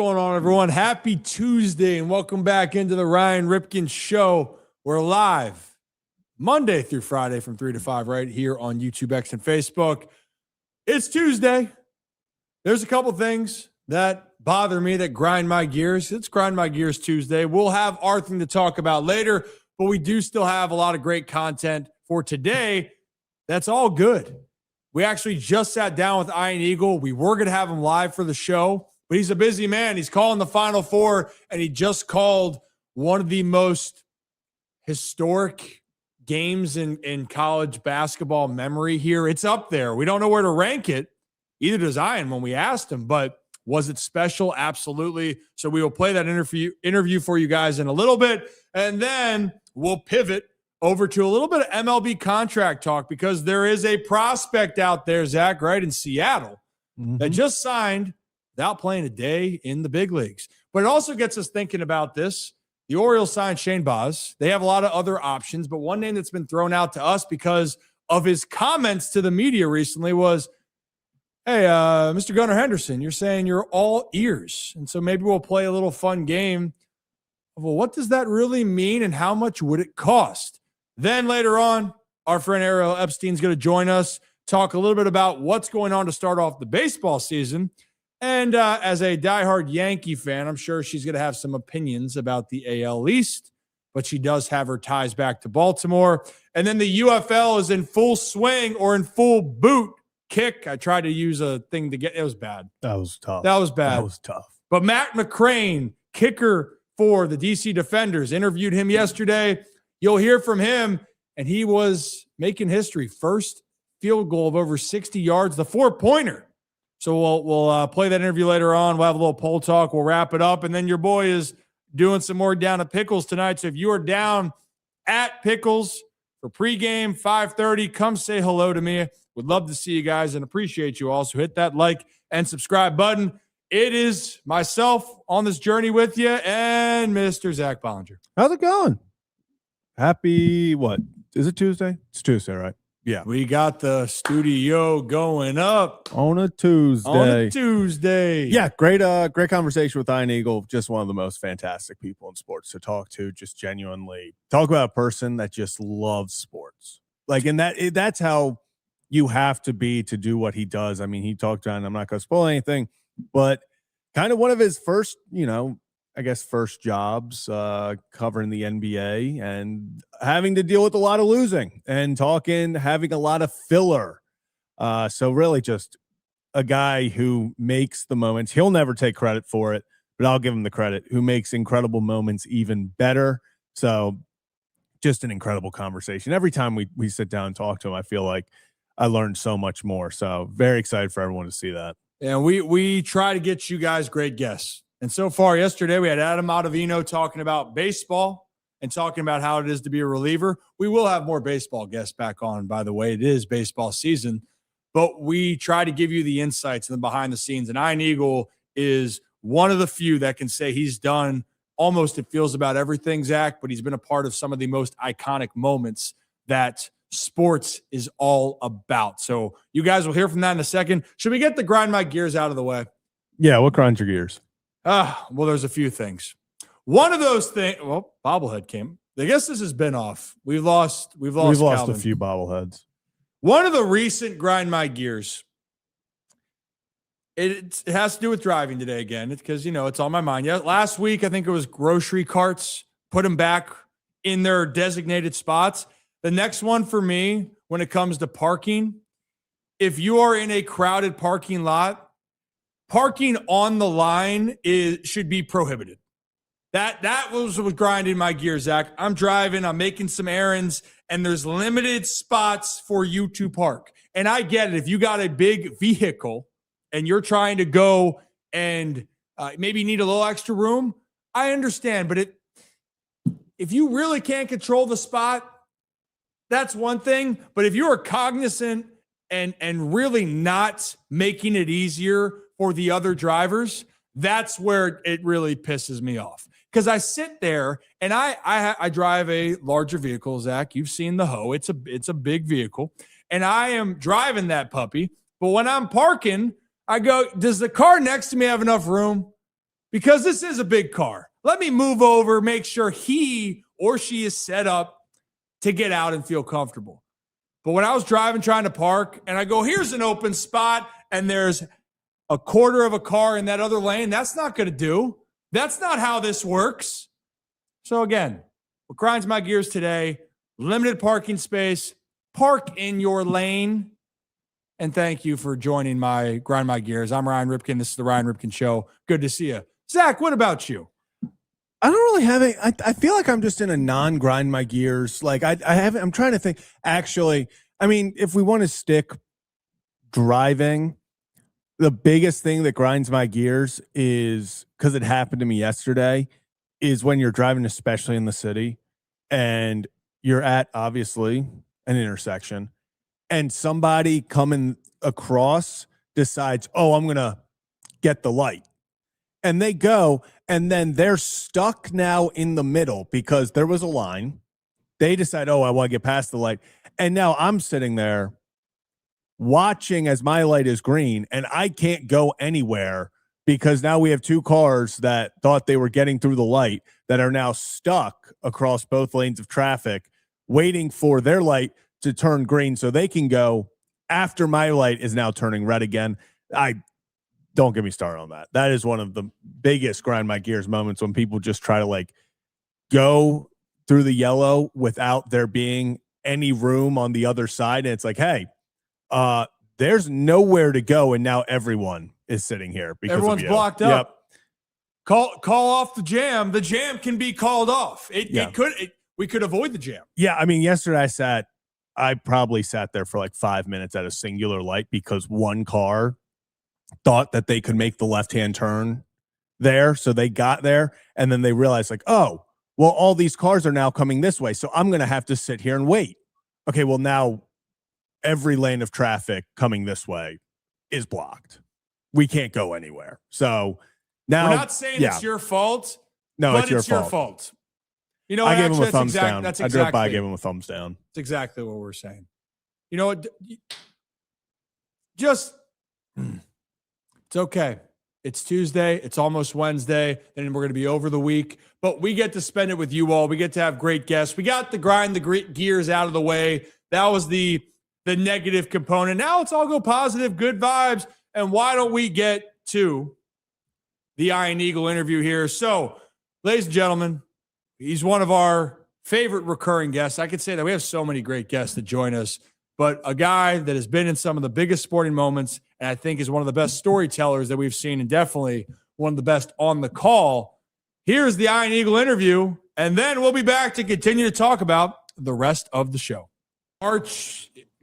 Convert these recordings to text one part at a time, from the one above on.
going on, everyone? Happy Tuesday, and welcome back into the Ryan Ripken Show. We're live Monday through Friday from 3 to 5 right here on YouTube, X, and Facebook. It's Tuesday. There's a couple things that bother me, that grind my gears. It's Grind My Gears Tuesday. We'll have our thing to talk about later, but we do still have a lot of great content for today. That's all good. We actually just sat down with Ian Eagle. We were going to have him live for the show, but he's a busy man. He's calling the Final Four, and he just called one of the most historic games in college basketball memory here. It's up there. We don't know where to rank it. Either does Ian when we asked him, but was it special? Absolutely. So we will play that interview for you guys in a little bit, and then we'll pivot over to a little bit of MLB contract talk, because there is a prospect out there, Zach, right, in Seattle that just signed without playing a day in the big leagues. But it also gets us thinking about this. The Orioles signed Shane Baz. They have a lot of other options, but one name that's been thrown out to us because of his comments to the media recently was, hey, Mr. Gunnar Henderson, you're saying you're all ears. And so maybe we'll play a little fun game of, well, what does that really mean and how much would it cost? Then later on, our friend Ariel Epstein is going to join us, talk a little bit about what's going on to start off the baseball season. And as a diehard Yankee fan, I'm sure she's going to have some opinions about the AL East, but she does have her ties back to Baltimore. And then the UFL is in full swing, or in full boot kick. I tried to use a thing to get – it was bad. That was tough. That was bad. That was tough. But Matt McCraine, kicker for the DC Defenders, interviewed him yesterday. You'll hear from him, and he was making history. First field goal of over 60 yards, the four-pointer. So we'll play that interview later on. We'll have a little poll talk. We'll wrap it up, and then your boy is doing some more down at Pickles tonight. So if you are down at Pickles for pregame, 5:30, come say hello to me. Would love to see you guys and appreciate you all. So hit that like and subscribe button. It is myself on this journey with you and Mr. Zach Bollinger. How's it going? Happy, what? Is it Tuesday? It's Tuesday, right? Yeah. We got the studio going up on a Tuesday. Yeah. Great conversation with Ian Eagle. Just one of the most fantastic people in sports to talk to. Just genuinely talk about a person that just loves sports. Like, and that's how you have to be to do what he does. I mean, he talked on, I'm not going to spoil anything, but kind of one of his first, first jobs covering the NBA and having to deal with a lot of losing and having a lot of filler. So really just a guy who makes the moments. He'll never take credit for it, but I'll give him the credit, who makes incredible moments even better. So just an incredible conversation. Every time we sit down and talk to him, I feel like I learned so much more. So very excited for everyone to see that. And we try to get you guys great guests. And so far yesterday, we had Adam Ottavino talking about baseball and talking about how it is to be a reliever. We will have more baseball guests back on, by the way. It is baseball season. But we try to give you the insights and the behind the scenes. And Ian Eagle is one of the few that can say he's done almost, it feels, about everything, Zach, but he's been a part of some of the most iconic moments that sports is all about. So you guys will hear from that in a second. Should we get the Grind My Gears out of the way? Yeah, what grinds your gears? Well, there's a few things. One of those things, well, bobblehead came. I guess this has been off. We've lost a few bobbleheads. One of the recent Grind My Gears, it has to do with driving today again. It's because, it's on my mind. Yeah, last week, I think it was grocery carts, put them back in their designated spots. The next one for me, when it comes to parking, if you are in a crowded parking lot, parking on the line should be prohibited. That was grinding my gears, Zach. I'm driving, I'm making some errands, and there's limited spots for you to park. And I get it. If you got a big vehicle and you're trying to go and maybe need a little extra room, I understand. But if you really can't control the spot, that's one thing. But if you are cognizant and really not making it easier for the other drivers, that's where it really pisses me off. Because I sit there and I drive a larger vehicle, Zach. You've seen the Ho. It's a big vehicle. And I am driving that puppy. But when I'm parking, I go, does the car next to me have enough room? because this is a big car. Let me move over, make sure he or she is set up to get out and feel comfortable. But when I was driving, trying to park, and I go, here's an open spot, and there's a quarter of a car in that other lane, that's not going to do. That's not how this works. So again, what grinds my gears today, limited parking space, park in your lane. And thank you for joining my Grind My Gears. I'm Ryan Ripken. This is the Ryan Ripken Show. Good to see you. Zach, what about you? I don't really have I feel like I'm just in a non-grind my gears. Like I'm trying to think. Actually, I mean, if we want to stick driving, the biggest thing that grinds my gears is, because it happened to me yesterday, is when you're driving, especially in the city, and you're at obviously an intersection, and somebody coming across decides, oh, I'm going to get the light. And they go, and then they're stuck now in the middle because there was a line. They decide, oh, I want to get past the light. And now I'm sitting there watching as my light is green, and I can't go anywhere because now we have two cars that thought they were getting through the light that are now stuck across both lanes of traffic, waiting for their light to turn green so they can go after my light is now turning red again. Don't get me started on that. That is one of the biggest grind my gears moments, when people just try to like go through the yellow without there being any room on the other side. And it's like, hey, there's nowhere to go. And now everyone is sitting here because everyone's blocked up. Yep. Call off the jam. The jam can be called off. We could avoid the jam. Yeah. I mean, yesterday I probably sat there for like 5 minutes at a singular light because one car thought that they could make the left-hand turn there. So they got there, and then they realized like, oh, well, all these cars are now coming this way. So I'm going to have to sit here and wait. Okay. Well, now every lane of traffic coming this way is blocked. We can't go anywhere. So now we're not saying it's your fault. No, but it's your fault. You know, I gave him a thumbs down. That's I drove by, I gave him a thumbs down. That's exactly what we're saying. You know what? Just it's okay. It's Tuesday. It's almost Wednesday. And we're going to be over the week. But we get to spend it with you all. We get to have great guests. We got the grind the gears out of the way. That was the negative component. Now let's all go positive, good vibes. And why don't we get to the Iron Eagle interview here? So, ladies and gentlemen, he's one of our favorite recurring guests. I could say that we have so many great guests that join us, but a guy that has been in some of the biggest sporting moments, and I think is one of the best storytellers that we've seen, and definitely one of the best on the call. Here's the Iron Eagle interview, and then we'll be back to continue to talk about the rest of the show.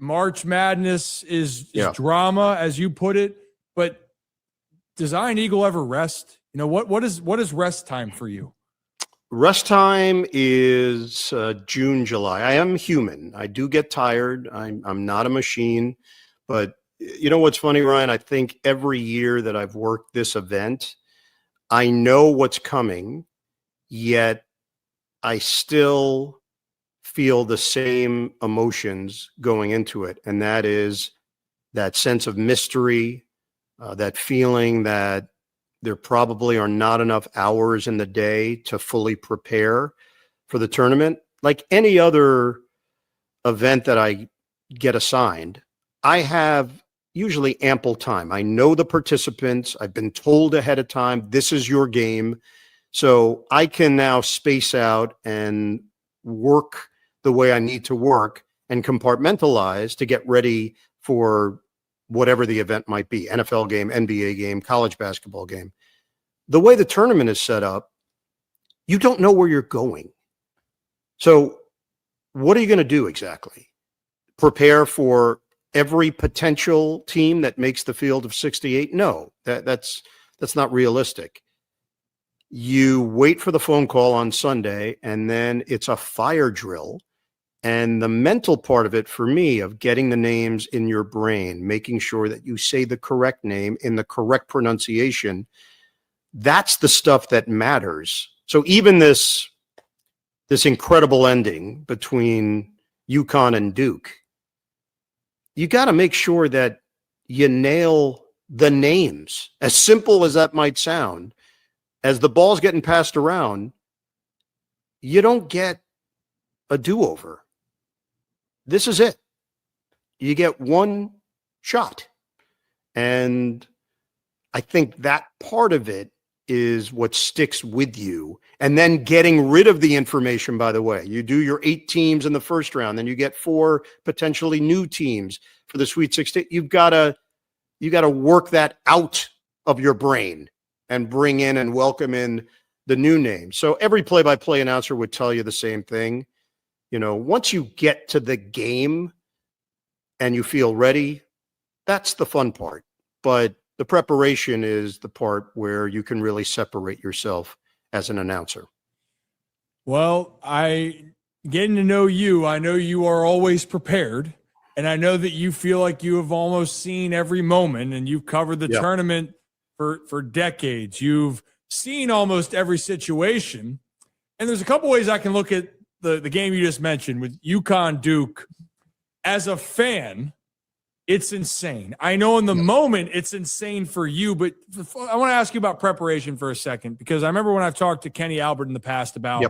March Madness is drama, as you put it, but does Iron Eagle ever rest? You know, what is rest time for you? Rest time is June, July. I am human. I do get tired. I'm not a machine. But you know what's funny, Ryan? I think every year that I've worked this event, I know what's coming, yet I still feel the same emotions going into it. And that is that sense of mystery, that feeling that there probably are not enough hours in the day to fully prepare for the tournament. Like any other event that I get assigned, I have usually ample time. I know the participants. I've been told ahead of time, this is your game. So I can now space out and work the way I need to work and compartmentalize to get ready for whatever the event might be, NFL game, NBA game, college basketball game. The way the tournament is set up, you don't know where you're going. So what are you going to do exactly? Prepare for every potential team that makes the field of 68? No, that's not realistic. You wait for the phone call on Sunday, and then it's a fire drill. And the mental part of it for me, of getting the names in your brain, making sure that you say the correct name in the correct pronunciation, that's the stuff that matters. So even this incredible ending between UConn and Duke, you got to make sure that you nail the names. As simple as that might sound, as the ball's getting passed around, you don't get a do-over. This is it. You get one shot. And I think that part of it is what sticks with you. And then getting rid of the information, by the way. You do your 8 teams in the first round, then you get 4 potentially new teams for the Sweet 16. You've got to work that out of your brain and bring in and welcome in the new name. So every play-by-play announcer would tell you the same thing. Once you get to the game and you feel ready, that's the fun part. But the preparation is the part where you can really separate yourself as an announcer. Well, getting to know you, I know you are always prepared. And I know that you feel like you have almost seen every moment, and you've covered the tournament for decades. You've seen almost every situation. And there's a couple ways I can look at the game you just mentioned with UConn Duke. As a fan, it's insane. I know in the moment it's insane for you, but I want to ask you about preparation for a second, because I remember when I've talked to Kenny Albert in the past about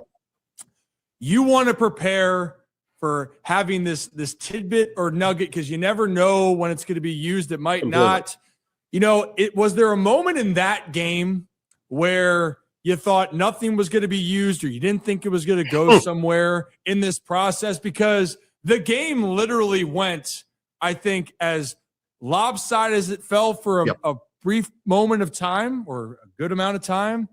you want to prepare for having this tidbit or nugget, because you never know when it's going to be used. It might not. Was there a moment in that game where you thought nothing was going to be used, or you didn't think it was going to go somewhere in this process? Because the game literally went, I think, as lopsided as it fell for a brief moment of time, or a good amount of time,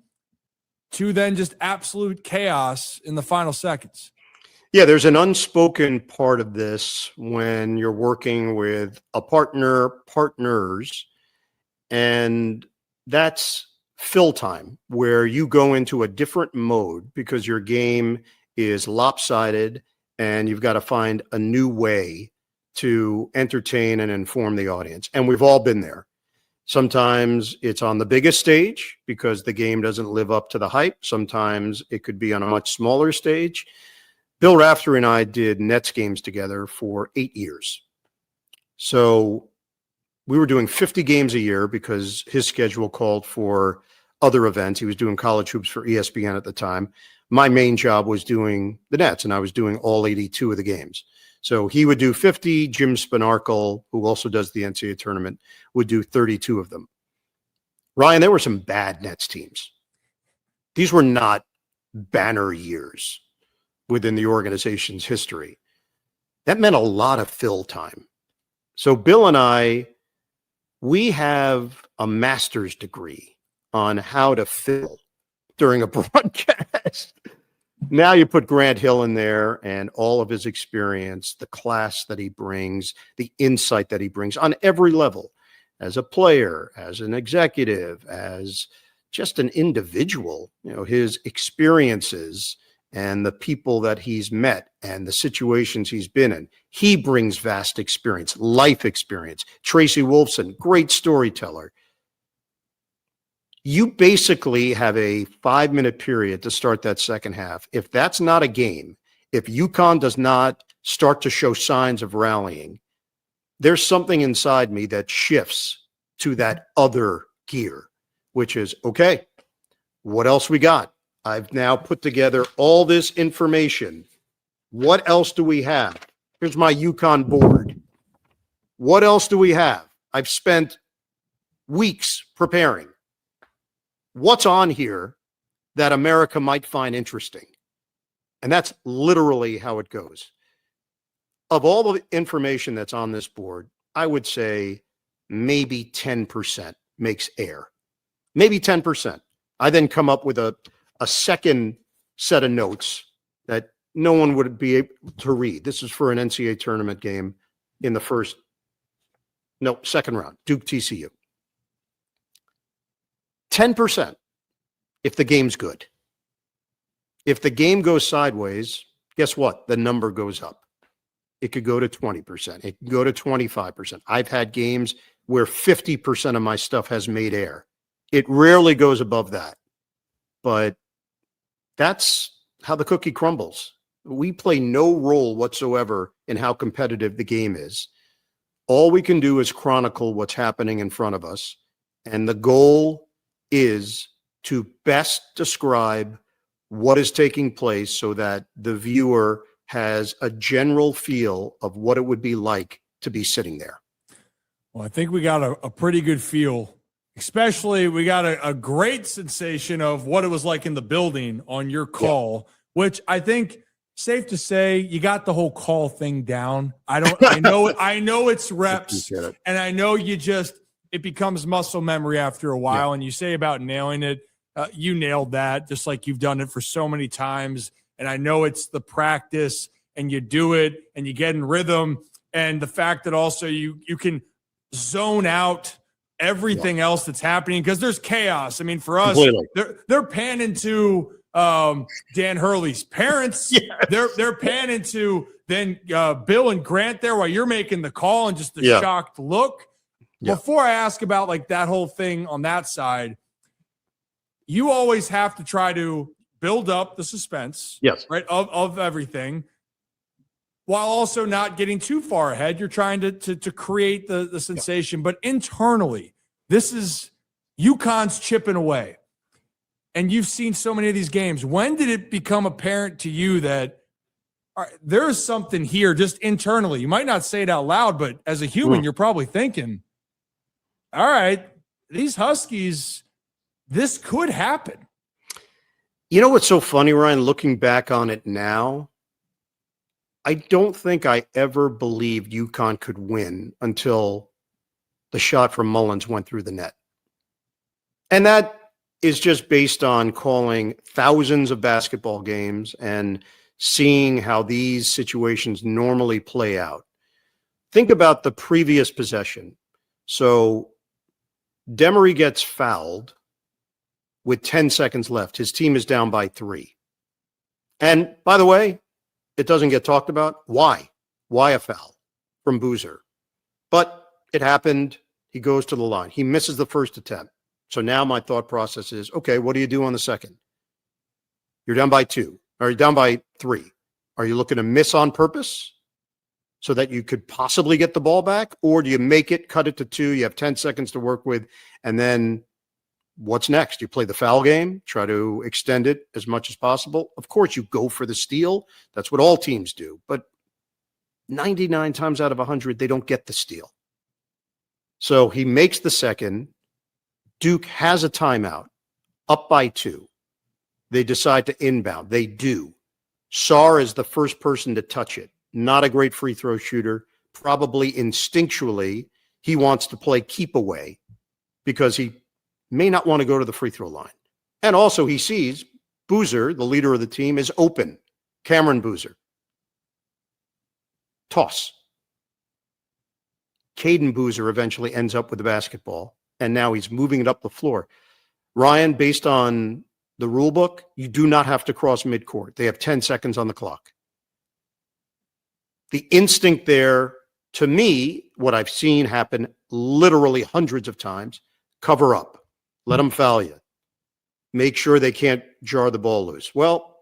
to then just absolute chaos in the final seconds. Yeah, there's an unspoken part of this when you're working with a partners, and that's fill time, where you go into a different mode because your game is lopsided and you've got to find a new way to entertain and inform the audience. And we've all been there. Sometimes it's on the biggest stage because the game doesn't live up to the hype. Sometimes it could be on a much smaller stage. Bill Raftery and I did Nets games together for 8 years. So we were doing 50 games a year because his schedule called for other events. He was doing college hoops for ESPN at the time. My main job was doing the Nets, and I was doing all 82 of the games. So he would do 50. Jim Spinarkle, who also does the NCAA tournament, would do 32 of them. Ryan, there were some bad Nets teams. These were not banner years within the organization's history. That meant a lot of fill time. So Bill and I, we have a master's degree on how to fill during a broadcast. Now you put Grant Hill in there and all of his experience, the class that he brings, the insight that he brings on every level, as a player, as an executive, as just an individual, his experiences and the people that he's met and the situations he's been in. He brings vast experience, life experience. Tracy Wolfson, great storyteller. You basically have a 5-minute period to start that second half. If that's not a game, if UConn does not start to show signs of rallying, there's something inside me that shifts to that other gear, which is, okay, what else we got? I've now put together all this information. What else do we have? Here's my UConn board. What else do we have? I've spent weeks preparing. What's on here that America might find interesting? And that's literally how it goes. Of all the information that's on this board, I would say maybe 10% makes air. Maybe 10%. I then come up with a second set of notes that no one would be able to read. This is for an NCAA tournament game in the second round, Duke TCU. 10% if the game's good. If the game goes sideways, guess what? The number goes up. It could go to 20%. It could go to 25%. I've had games where 50% of my stuff has made air. It rarely goes above that. But that's how the cookie crumbles. We play no role whatsoever in how competitive the game is. All we can do is chronicle what's happening in front of us. And the goal is to best describe what is taking place so that the viewer has a general feel of what it would be like to be sitting there? Well, I think we got a pretty good feel. Especially, we got a great sensation of what it was like in the building on your call, which I think safe to say you got the whole call thing down. I know it's reps, and I know it becomes muscle memory after a while. And you say about nailing it, you nailed that, just like you've done it for so many times. And I know it's the practice, and you do it, and you get in rhythm, and the fact that also you can zone out everything else that's happening because there's chaos. I mean, for us, they're panning to Dan Hurley's parents. Yes. They're panning to then Bill and Grant there while you're making the call and just the shocked look. Before I ask about like that whole thing on that side, you always have to try to build up the suspense, right, of everything, while also not getting too far ahead. You're trying to create the sensation. But internally, this is UConn's chipping away. And you've seen so many of these games. When did it become apparent to you that there's something here just internally? You might not say it out loud, but as a human, you're probably thinking, all right, these Huskies, this could happen. You know what's so funny, Ryan, looking back on it now? I don't think I ever believed UConn could win until the shot from Mullins went through the net. And that is just based on calling thousands of basketball games and seeing how these situations normally play out. Think about the previous possession. So Demery gets fouled with 10 seconds left. His team is down by 3. And by the way, it doesn't get talked about. Why? Why a foul from Boozer? But it happened. He goes to the line. He misses the first attempt. So now my thought process is, okay, what do you do on the second? You're down by 2, or you're down by 3. Are you looking to miss on purpose so that you could possibly get the ball back? Or do you make it, cut it to 2, you have 10 seconds to work with, and then what's next? You play the foul game, try to extend it as much as possible. Of course, you go for the steal. That's what all teams do. But 99 times out of 100, they don't get the steal. So he makes the second. Duke has a timeout, up by 2. They decide to inbound. They do. Sarr is the first person to touch it. Not a great free throw shooter. Probably instinctually, he wants to play keep away because he may not want to go to the free throw line. And also he sees Boozer, the leader of the team, is open. Cameron Boozer. Toss. Caden Boozer eventually ends up with the basketball, and now he's moving it up the floor. Ryan, based on the rule book, you do not have to cross midcourt. They have 10 seconds on the clock. The instinct there, to me, what I've seen happen literally hundreds of times, cover up. Let them foul you. Make sure they can't jar the ball loose. Well,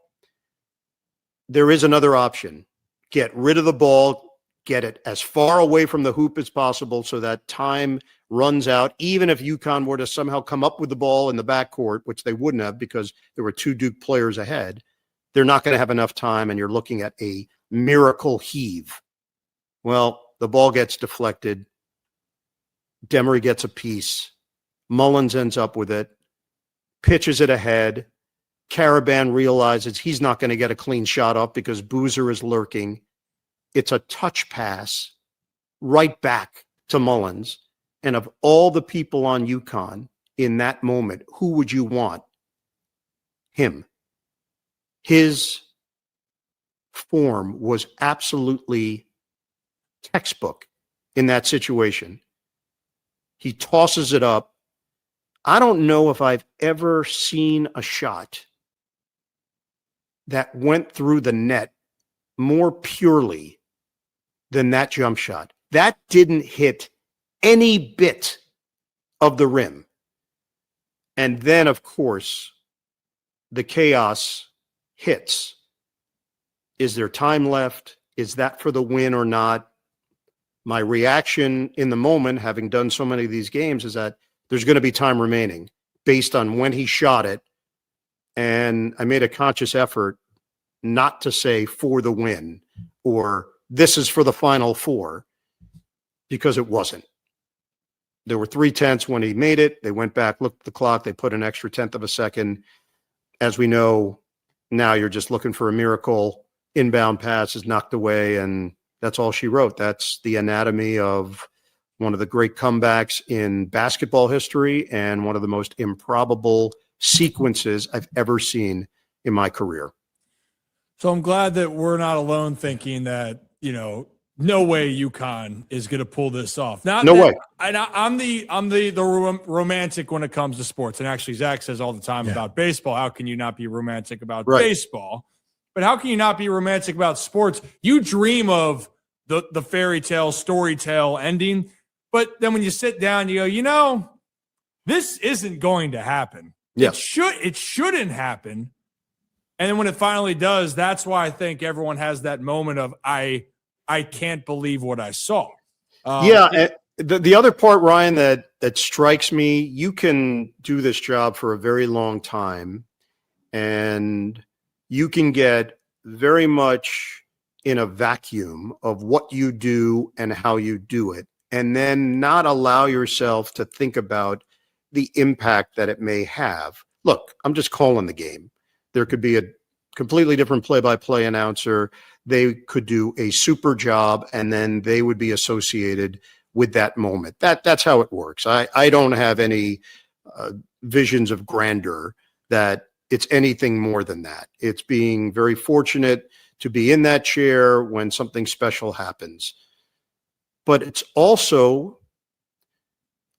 there is another option. Get rid of the ball, get it as far away from the hoop as possible so that time runs out. Even if UConn were to somehow come up with the ball in the backcourt, which they wouldn't have because there were 2 Duke players ahead, they're not going to have enough time, and you're looking at a miracle heave. Well, the ball gets deflected. Demery gets a piece. Mullins ends up with it, pitches it ahead. Caravan realizes he's not going to get a clean shot up because Boozer is lurking. It's a touch pass right back to Mullins. And of all the people on UConn in that moment, who would you want? Him. His form was absolutely textbook in that situation. He tosses it up. I don't know if I've ever seen a shot that went through the net more purely than that jump shot. That didn't hit any bit of the rim. And then, of course, the chaos hits. Is there time left? Is that for the win or not? My reaction in the moment, having done so many of these games, is that there's going to be time remaining. based on when he shot it. And I made a conscious effort not to say for the win or this is for the final four, because it wasn't. There were 3/10 when he made it. They went back, looked at the clock. They put an extra 1/10 of a second. As we know, now you're just looking for a miracle. Inbound pass is knocked away, and that's all she wrote. That's the anatomy of one of the great comebacks in basketball history and one of the most improbable sequences I've ever seen in my career. So I'm glad that we're not alone thinking that, no way UConn is going to pull this off. No way. I'm the romantic when it comes to sports. And actually, Zach says all the time about baseball. How can you not be romantic about baseball? But how can you not be romantic about sports? You dream of the fairy tale, story tale ending. But then when you sit down, you go, this isn't going to happen. Yes. It shouldn't happen. And then when it finally does, that's why I think everyone has that moment of, I can't believe what I saw. The other part, Ryan, that strikes me, you can do this job for a very long time, and you can get very much in a vacuum of what you do and how you do it, and then not allow yourself to think about the impact that it may have. Look, I'm just calling the game. There could be a completely different play-by-play announcer. They could do a super job, and then they would be associated with that moment. That's how it works. I don't have any visions of grandeur that it's anything more than that. It's being very fortunate to be in that chair when something special happens. But it's also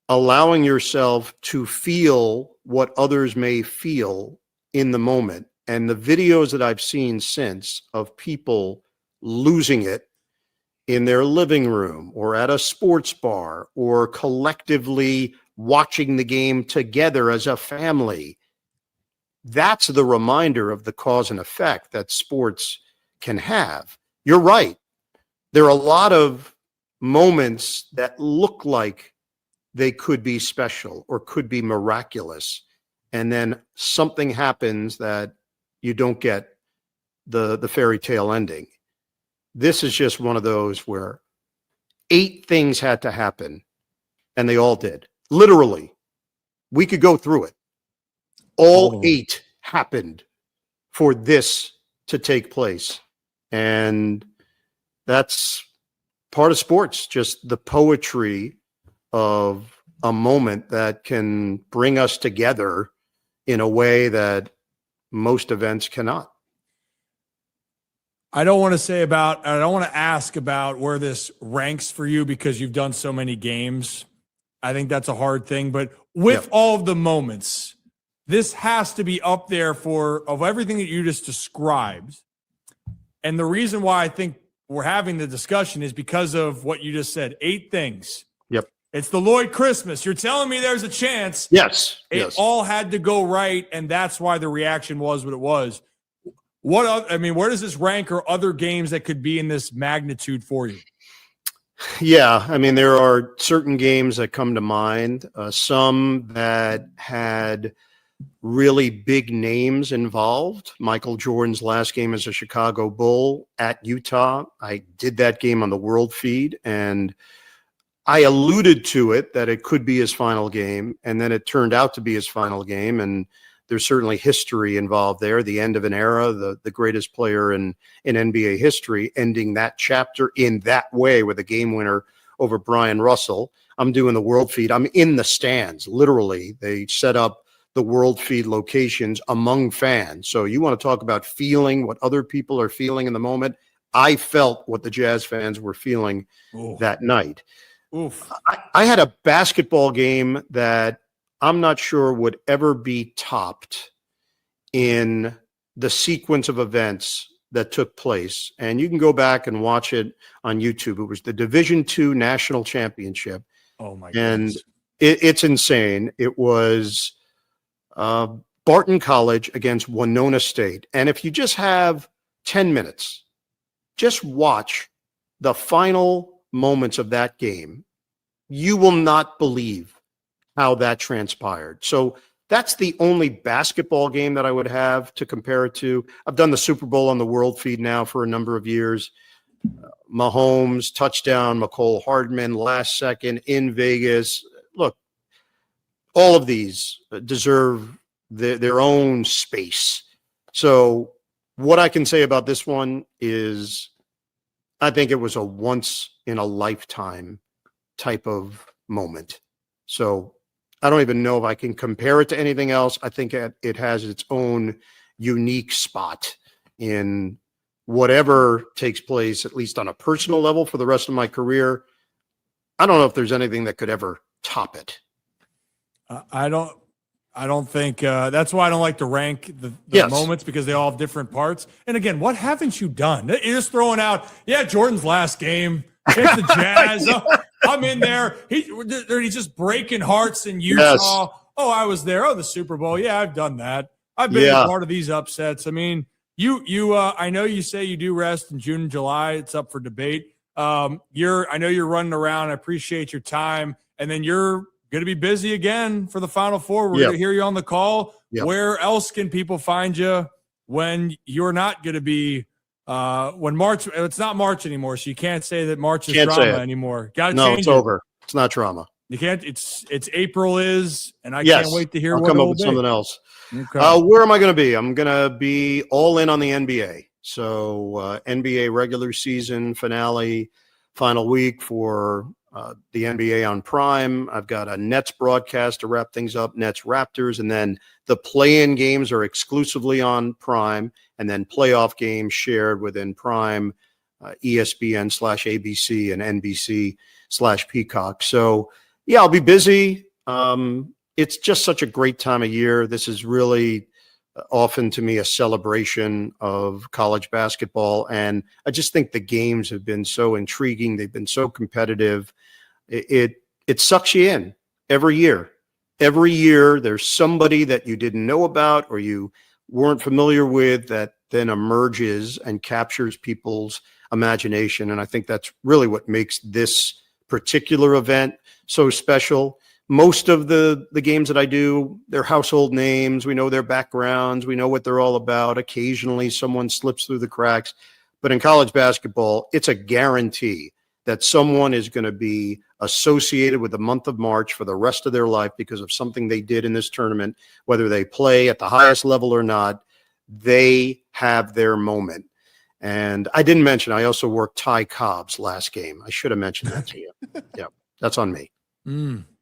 allowing yourself to feel what others may feel in the moment. And the videos that I've seen since of people losing it in their living room or at a sports bar or collectively watching the game together as a family, that's the reminder of the cause and effect that sports can have. You're right. There are a lot of moments that look like they could be special or could be miraculous, and then something happens that you don't get the fairy tale ending. This is just one of those where 8 things had to happen, and they all did. Literally, we could go through it. All 8 happened for this to take place. And that's part of sports, just the poetry of a moment that can bring us together in a way that most events cannot. I don't want to ask about where this ranks for you because you've done so many games. I think that's a hard thing, but with all of the moments, this has to be up there of everything that you just described. And the reason why I think we're having the discussion is because of what you just said, 8 things. Yep. It's the Lloyd Christmas. You're telling me there's a chance. Yes. It all had to go right, and that's why the reaction was what it was. Where does this rank, or other games that could be in this magnitude for you? Yeah, there are certain games that come to mind, some that had really big names involved. Michael Jordan's last game as a Chicago Bull at Utah. I did that game on the world feed, and I alluded to it that it could be his final game, and then it turned out to be his final game, and there's certainly history involved there, the end of an era, the greatest player in NBA history, ending that chapter in that way with a game winner over Brian Russell. I'm doing the world feed. I'm in the stands, literally. They set up the world feed locations among fans. So you want to talk about feeling what other people are feeling in the moment. I felt what the Jazz fans were feeling that night. Oof. I had a basketball game that I'm not sure would ever be topped in the sequence of events that took place. And you can go back and watch it on YouTube. It was the Division II National Championship. Oh my goodness. And it's insane. It was Barton College against Winona State. And if you just have 10 minutes, just watch the final moments of that game, you will not believe how that transpired. So That's the only basketball game that I would have to compare it to. I've done the Super Bowl on the World Feed now for a number of years. Mahomes, touchdown, McCole Hardman, last second in Vegas. Look, all of these deserve their own space. So what I can say about this one is I think it was a once in a lifetime type of moment. So I don't even know if I can compare it to anything else. I think it has its own unique spot in whatever takes place, at least on a personal level for the rest of my career. I don't know if there's anything that could ever top it. I don't think that's why I don't like to rank the Yes. moments, because they all have different parts. And again, what haven't you done? You're just throwing out, Jordan's last game against the Jazz. I'm in there. He's just breaking hearts in Utah. Yes. Oh, I was there. Oh, the Super Bowl. Yeah, I've done that. I've been a part of these upsets. I mean, I know you say you do rest in June and July. It's up for debate. I know you're running around. I appreciate your time. And then you're going to be busy again for the Final Four. We're going to hear you on the call. Yep. Where else can people find you when you're not going to be when March? It's not March anymore, so you can't say that March is drama anymore. Got to change it's it. over. It's not drama. You can't. It's April is, and I can't wait to hear I'll what come up it'll with be. something else. Okay. Where am I going to be? I'm going to be all in on the NBA. So NBA regular season finale, final week for the NBA on Prime. I've got a Nets broadcast to wrap things up, Nets Raptors, and then the play-in games are exclusively on Prime, and then playoff games shared within Prime, ESPN/ABC and NBC/Peacock. So yeah, I'll be busy. It's just such a great time of year. This is really often to me a celebration of college basketball. And I just think the games have been so intriguing. They've been so competitive. It sucks you in every year. Every year there's somebody that you didn't know about or you weren't familiar with that then emerges and captures people's imagination. And I think that's really what makes this particular event so special. Most of the games that I do, they're household names. We know their backgrounds. We know what they're all about. Occasionally someone slips through the cracks. But in college basketball, it's a guarantee that someone is going to be associated with the month of March for the rest of their life because of something they did in this tournament, whether they play at the highest level or not. They have their moment. And I didn't mention, I also worked Ty Cobb's last game. I should have mentioned that to you. Yeah, that's on me.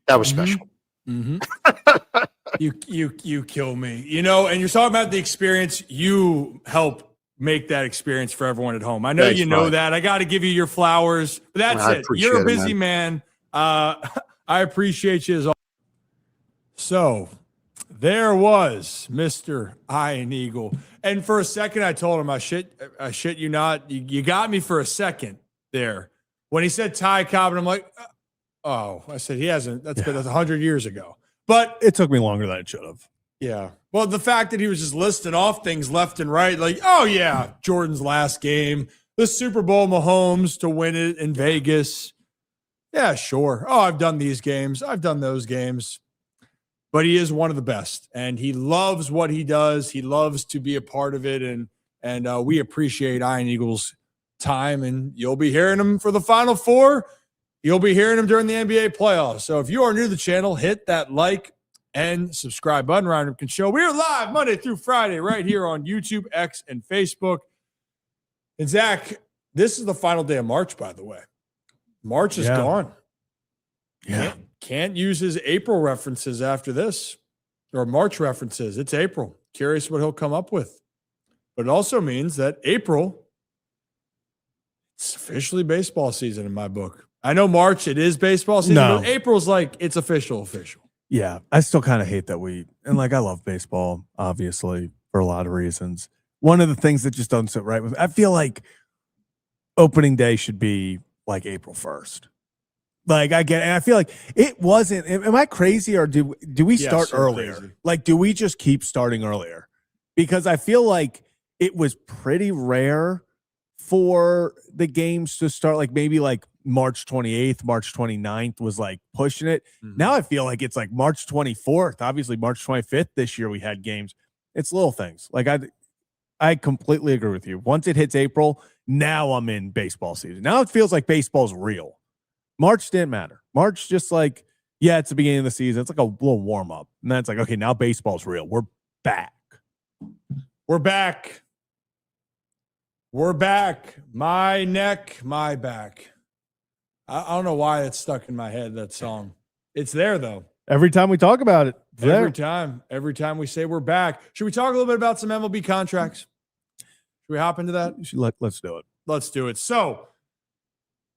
That was special. You kill me, and you're talking about the experience. You help make that experience for everyone at home. I know you know that. I got to give you your flowers, but that's it. You're a busy man. I appreciate you as always. So there was Mr. Iron Eagle. And for a second, I told him, I shit you not. You got me for a second there. When he said Ty Cobb, and I'm like, oh, I said he hasn't. That's 100 years ago. But it took me longer than it should have. Yeah. Well, the fact that he was just listing off things left and right, like, oh, yeah, Jordan's last game, the Super Bowl, Mahomes to win it in Vegas. Yeah, sure. Oh, I've done these games. I've done those games. But he is one of the best, and he loves what he does. He loves to be a part of it, and we appreciate Iron Eagle's time, and you'll be hearing him for the Final Four. You'll be hearing him during the NBA playoffs. So if you are new to the channel, hit that like and subscribe button. Ryan Ripken Show. We are live Monday through Friday right here on YouTube, X, and Facebook. And Zach, this is the final day of March, by the way. March is gone. Yeah. Can't use his April references after this, or March references. It's April. Curious what he'll come up with. But it also means that April, it's officially baseball season in my book. I know March, it is baseball season, but April's like, it's official. Yeah. I still kind of hate that I love baseball, obviously, for a lot of reasons. One of the things that just doesn't sit right with me, I feel like opening day should be like April 1st. Like I get, and I feel like it wasn't. Am I crazy, or do we start earlier? Crazy. Like, do we just keep starting earlier? Because I feel like it was pretty rare for the games to start like maybe like March 28th, March 29th was like pushing it. Mhm. Now I feel like it's like March 24th. Obviously, March 25th this year we had games. It's little things. Like I completely agree with you. Once it hits April, now I'm in baseball season. Now it feels like baseball's real. March didn't matter. March just like, yeah, it's the beginning of the season. It's like a little warm up. And then it's like, okay, now baseball's real. We're back. We're back. We're back. My neck, my back. I don't know why it's stuck in my head, that song. It's there, though. Every time we talk about it. Every time we say we're back. Should we talk a little bit about some MLB contracts? Should we hop into that? Let's do it. Let's do it. So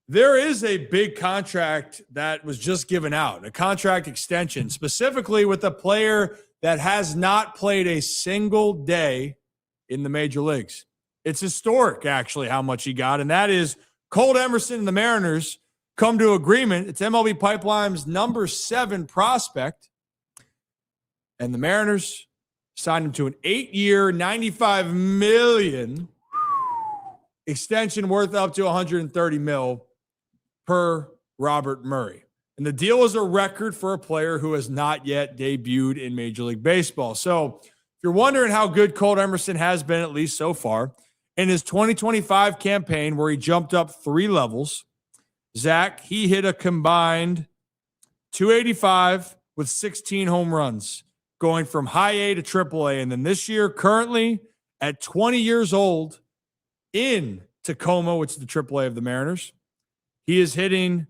there is a big contract that was just given out, a contract extension, specifically with a player that has not played a single day in the major leagues. It's historic, actually, how much he got, and that is Colt Emerson and the Mariners come to agreement. It's MLB Pipeline's number 7 prospect, and the Mariners signed him to an 8-year, $95 million extension worth up to $130 million per Robert Murray. And the deal is a record for a player who has not yet debuted in Major League Baseball. So if you're wondering how good Colt Emerson has been, at least so far, in his 2025 campaign where he jumped up 3 levels, Zach, he hit a combined 285 with 16 home runs, going from high A to triple A. And then this year, currently at 20 years old in Tacoma, which is the triple A of the Mariners, he is hitting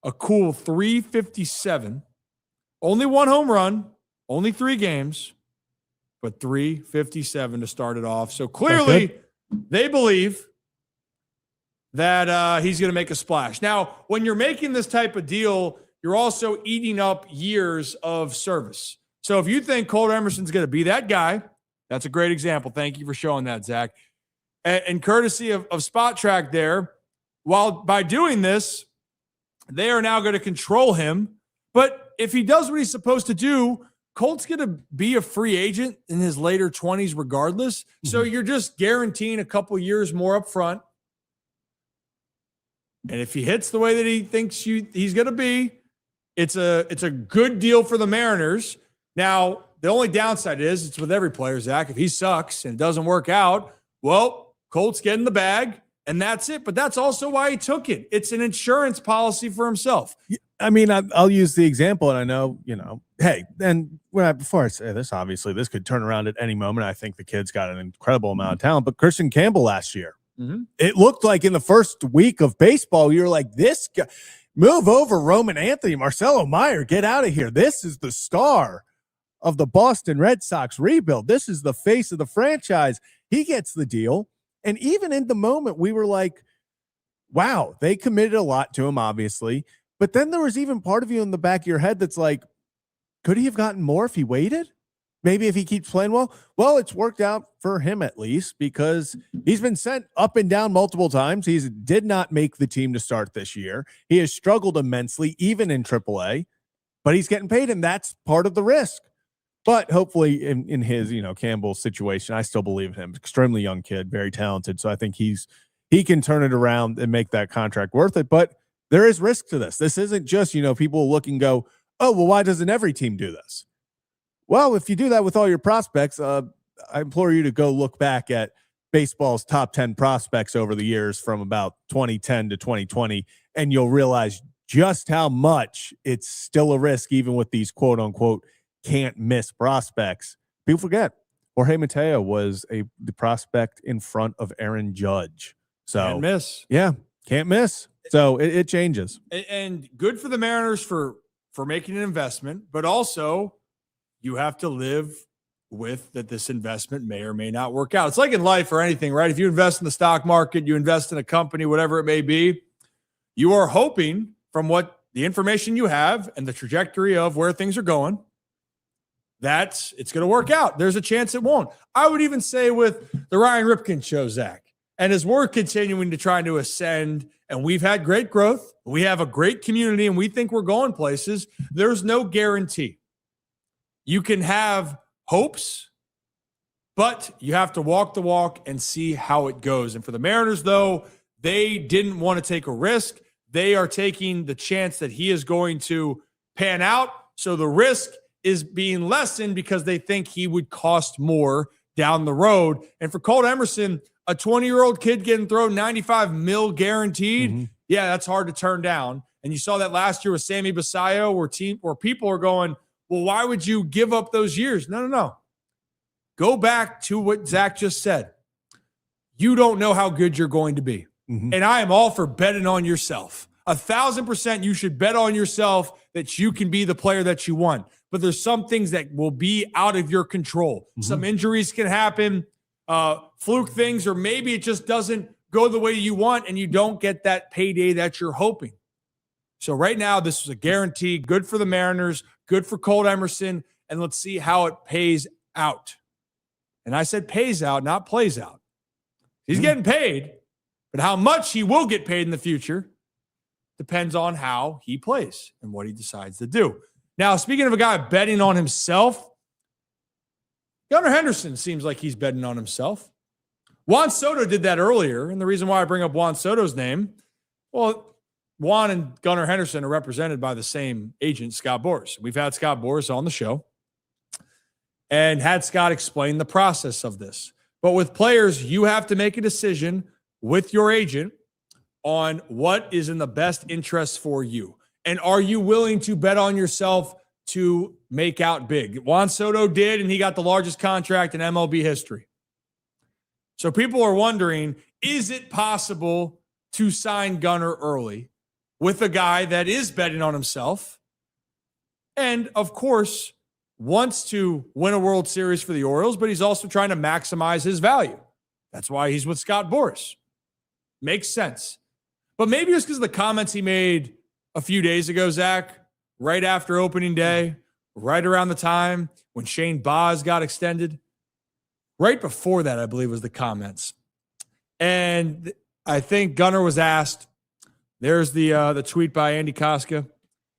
a cool 357. Only 1 home run, only 3 games, but 357 to start it off. So clearly they believe that he's going to make a splash. Now, when you're making this type of deal, you're also eating up years of service. So if you think Colt Emerson's going to be that guy, that's a great example. Thank you for showing that, Zach. And courtesy of Spot Track there, while by doing this, they are now going to control him. But if he does what he's supposed to do, Colt's going to be a free agent in his later 20s regardless. Mm-hmm. So you're just guaranteeing a couple years more up front. And if he hits the way that he thinks he's going to be, it's a good deal for the Mariners. Now, the only downside is it's with every player, Zach. If he sucks and it doesn't work out, well, Colt's getting the bag, and that's it. But that's also why he took it. It's an insurance policy for himself. I mean, I'll use the example, and I know, hey, and before I say this, obviously, this could turn around at any moment. I think the kid's got an incredible amount of talent, but Christian Campbell last year, it looked like in the first week of baseball, you're like, this guy, move over Roman Anthony, Marcelo Meyer, get out of here. This is the star of the Boston Red Sox rebuild. This is the face of the franchise. He gets the deal. And even in the moment, we were like, wow, they committed a lot to him, obviously. But then there was even part of you in the back of your head that's like, could he have gotten more if he waited? Maybe if he keeps playing well? Well, it's worked out for him at least because he's been sent up and down multiple times. He did not make the team to start this year. He has struggled immensely, even in AAA, but he's getting paid, and that's part of the risk. But hopefully in his, Campbell's situation, I still believe in him. Extremely young kid, very talented. So I think he can turn it around and make that contract worth it. But there is risk to this. This isn't just, people look and go, oh, well, why doesn't every team do this? Well, if you do that with all your prospects, I implore you to go look back at baseball's top 10 prospects over the years from about 2010 to 2020, and you'll realize just how much it's still a risk, even with these quote unquote can't miss prospects. People forget Jorge Mateo was the prospect in front of Aaron Judge. So can't miss. Yeah, can't miss. So it changes. And good for the Mariners for making an investment, but also you have to live with that this investment may or may not work out. It's like in life or anything, right? If you invest in the stock market, you invest in a company, whatever it may be, you are hoping from what the information you have and the trajectory of where things are going, that it's going to work out. There's a chance it won't. I would even say with the Ryan Ripken show, Zach, and as we're continuing to try to ascend, and we've had great growth, we have a great community, and we think we're going places, there's no guarantee. You can have hopes, but you have to walk the walk and see how it goes. And for the Mariners, though, they didn't want to take a risk. they are taking the chance that he is going to pan out. So the risk is being lessened because they think he would cost more down the road. And for Colt Emerson, a 20-year-old kid getting thrown $95 million guaranteed, yeah, that's hard to turn down. And you saw that last year with Sammy Basayo, where people are going, well, why would you give up those years? No. Go back to what Zach just said. You don't know how good you're going to be. And I am all for betting on yourself. 1,000% you should bet on yourself that you can be the player that you want. But there's some things that will be out of your control. Some injuries can happen, fluke things, or maybe it just doesn't go the way you want and you don't get that payday that you're hoping. So right now, this is a guarantee. Good for the Mariners, good for Colt Emerson, and let's see how it pays out. And I said pays out, not plays out. He's getting paid, but how much he will get paid in the future depends on how he plays and what he decides to do. Now, speaking of a guy betting on himself, Gunnar Henderson seems like he's betting on himself. Juan Soto did that earlier, and the reason why I bring up Juan Soto's name, well, Juan and Gunnar Henderson are represented by the same agent, Scott Boras. We've had Scott Boras on the show and had Scott explain the process of this. But with players, you have to make a decision with your agent on what is in the best interest for you. And are you willing to bet on yourself to make out big? Juan Soto did, and he got the largest contract in MLB history. So people are wondering, is it possible to sign Gunnar early with a guy that is betting on himself and, of course, wants to win a World Series for the Orioles, but he's also trying to maximize his value? That's why he's with Scott Boras. Makes sense. But maybe it's because of the comments he made a few days ago, Zach, right after opening day, right around the time when Shane Baz got extended. Right before that, I believe, was the comments. And I think Gunnar was asked, there's the tweet by Andy Koska,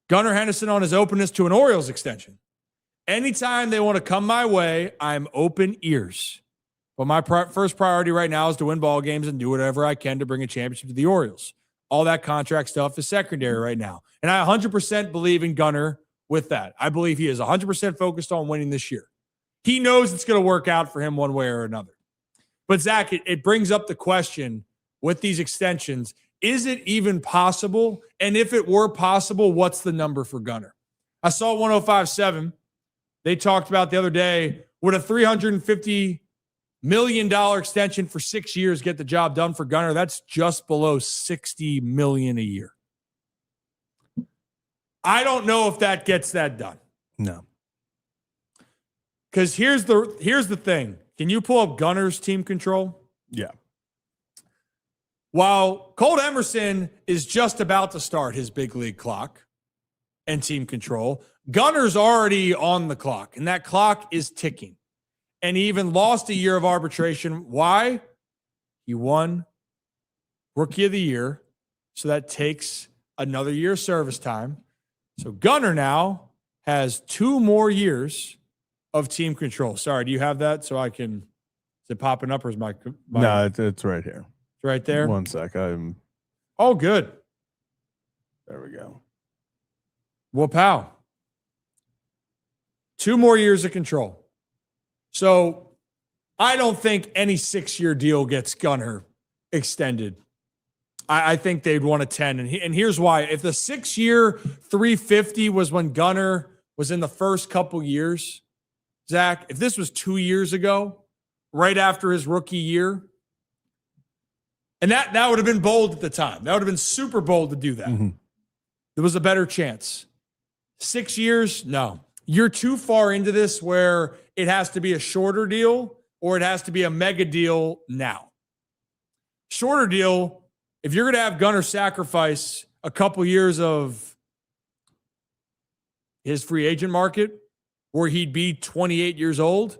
Gunnar Henderson on his openness to an Orioles extension. Anytime they want to come my way, I'm open ears. But my first priority right now is to win ball games and do whatever I can to bring a championship to the Orioles. All that contract stuff is secondary right now. And I 100% believe in Gunnar with that. I believe he is 100% focused on winning this year. He knows it's going to work out for him one way or another. But, Zach, it brings up the question with these extensions, is it even possible? And if it were possible, what's the number for Gunnar? I saw 105.7. They talked about the other day, would a $350 million extension for 6 years get the job done for Gunnar? That's just below $60 million a year. I don't know if that gets that done. No. Because here's the thing. Can you pull up Gunnar's team control? Yeah. While Colt Emerson is just about to start his big league clock and team control, Gunnar's already on the clock, and that clock is ticking. And he even lost a year of arbitration. Why? He won Rookie of the Year, so that takes another year of service time. So Gunnar now has 2 more years of team control. Sorry, do you have that so I can? Is it popping up or is my No, it's right here. It's right there. One sec. Oh, good. There we go. Well, pal. 2 more years of control. So I don't think any 6-year deal gets Gunnar extended. I think they'd want a 10. And here's why. If the 6-year 350 was when Gunnar was in the first couple years, Zach, if this was 2 years ago, right after his rookie year, and that would have been bold at the time. That would have been super bold to do that. There was a better chance. 6 years, no. You're too far into this where it has to be a shorter deal or it has to be a mega deal now. Shorter deal, if you're going to have Gunnar sacrifice a couple years of his free agent market where he'd be 28 years old,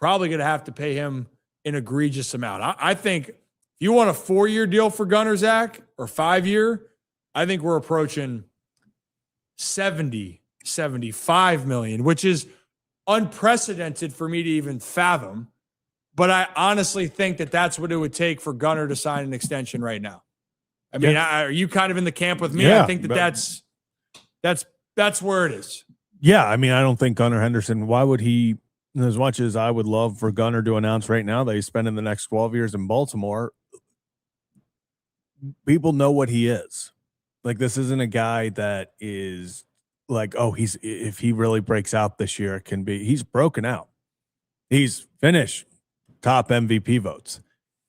probably going to have to pay him an egregious amount. I think if you want a 4-year deal for Gunnar, Zach, or 5-year, I think we're approaching 75 million, which is unprecedented for me to even fathom. But I honestly think that that's what it would take for Gunnar to sign an extension right now. I mean, are you kind of in the camp with me? Yeah, I think that's where it is. Yeah, I mean, I don't think Gunnar Henderson, why would he, as much as I would love for Gunnar to announce right now that he's spending the next 12 years in Baltimore, people know what he is. Like, this isn't a guy that is like, oh, if he really breaks out this year, he's broken out. He's finished top MVP votes.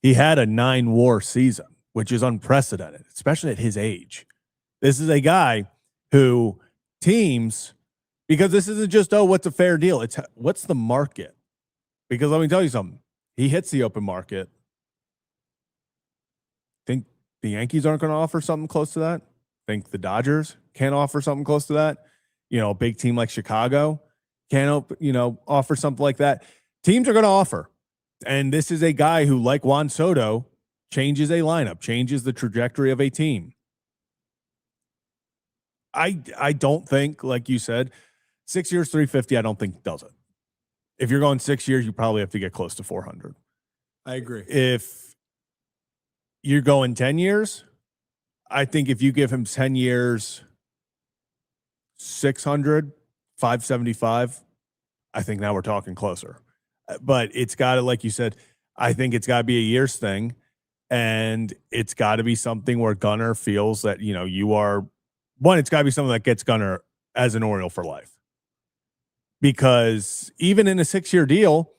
He had a 9-WAR season, which is unprecedented, especially at his age. This is a guy who teams, because this isn't just, oh, what's a fair deal? It's what's the market? Because let me tell you something. He hits the open market. Think the Yankees aren't going to offer something close to that? Think the Dodgers can't offer something close to that? A big team like Chicago can't, offer something like that. Teams are going to offer. And this is a guy who, like Juan Soto, changes a lineup, changes the trajectory of a team. I don't think, like you said, 6 years, 350, I don't think does it. If you're going 6 years, you probably have to get close to 400. I agree. If you're going 10 years, I think if you give him 10 years, 600, 575, I think now we're talking closer. But it's got to, like you said, I think it's got to be a year's thing. And it's got to be something where Gunnar feels that, you are one, it's got to be something that gets Gunnar as an Oriole for life. Because even in a 6-year deal,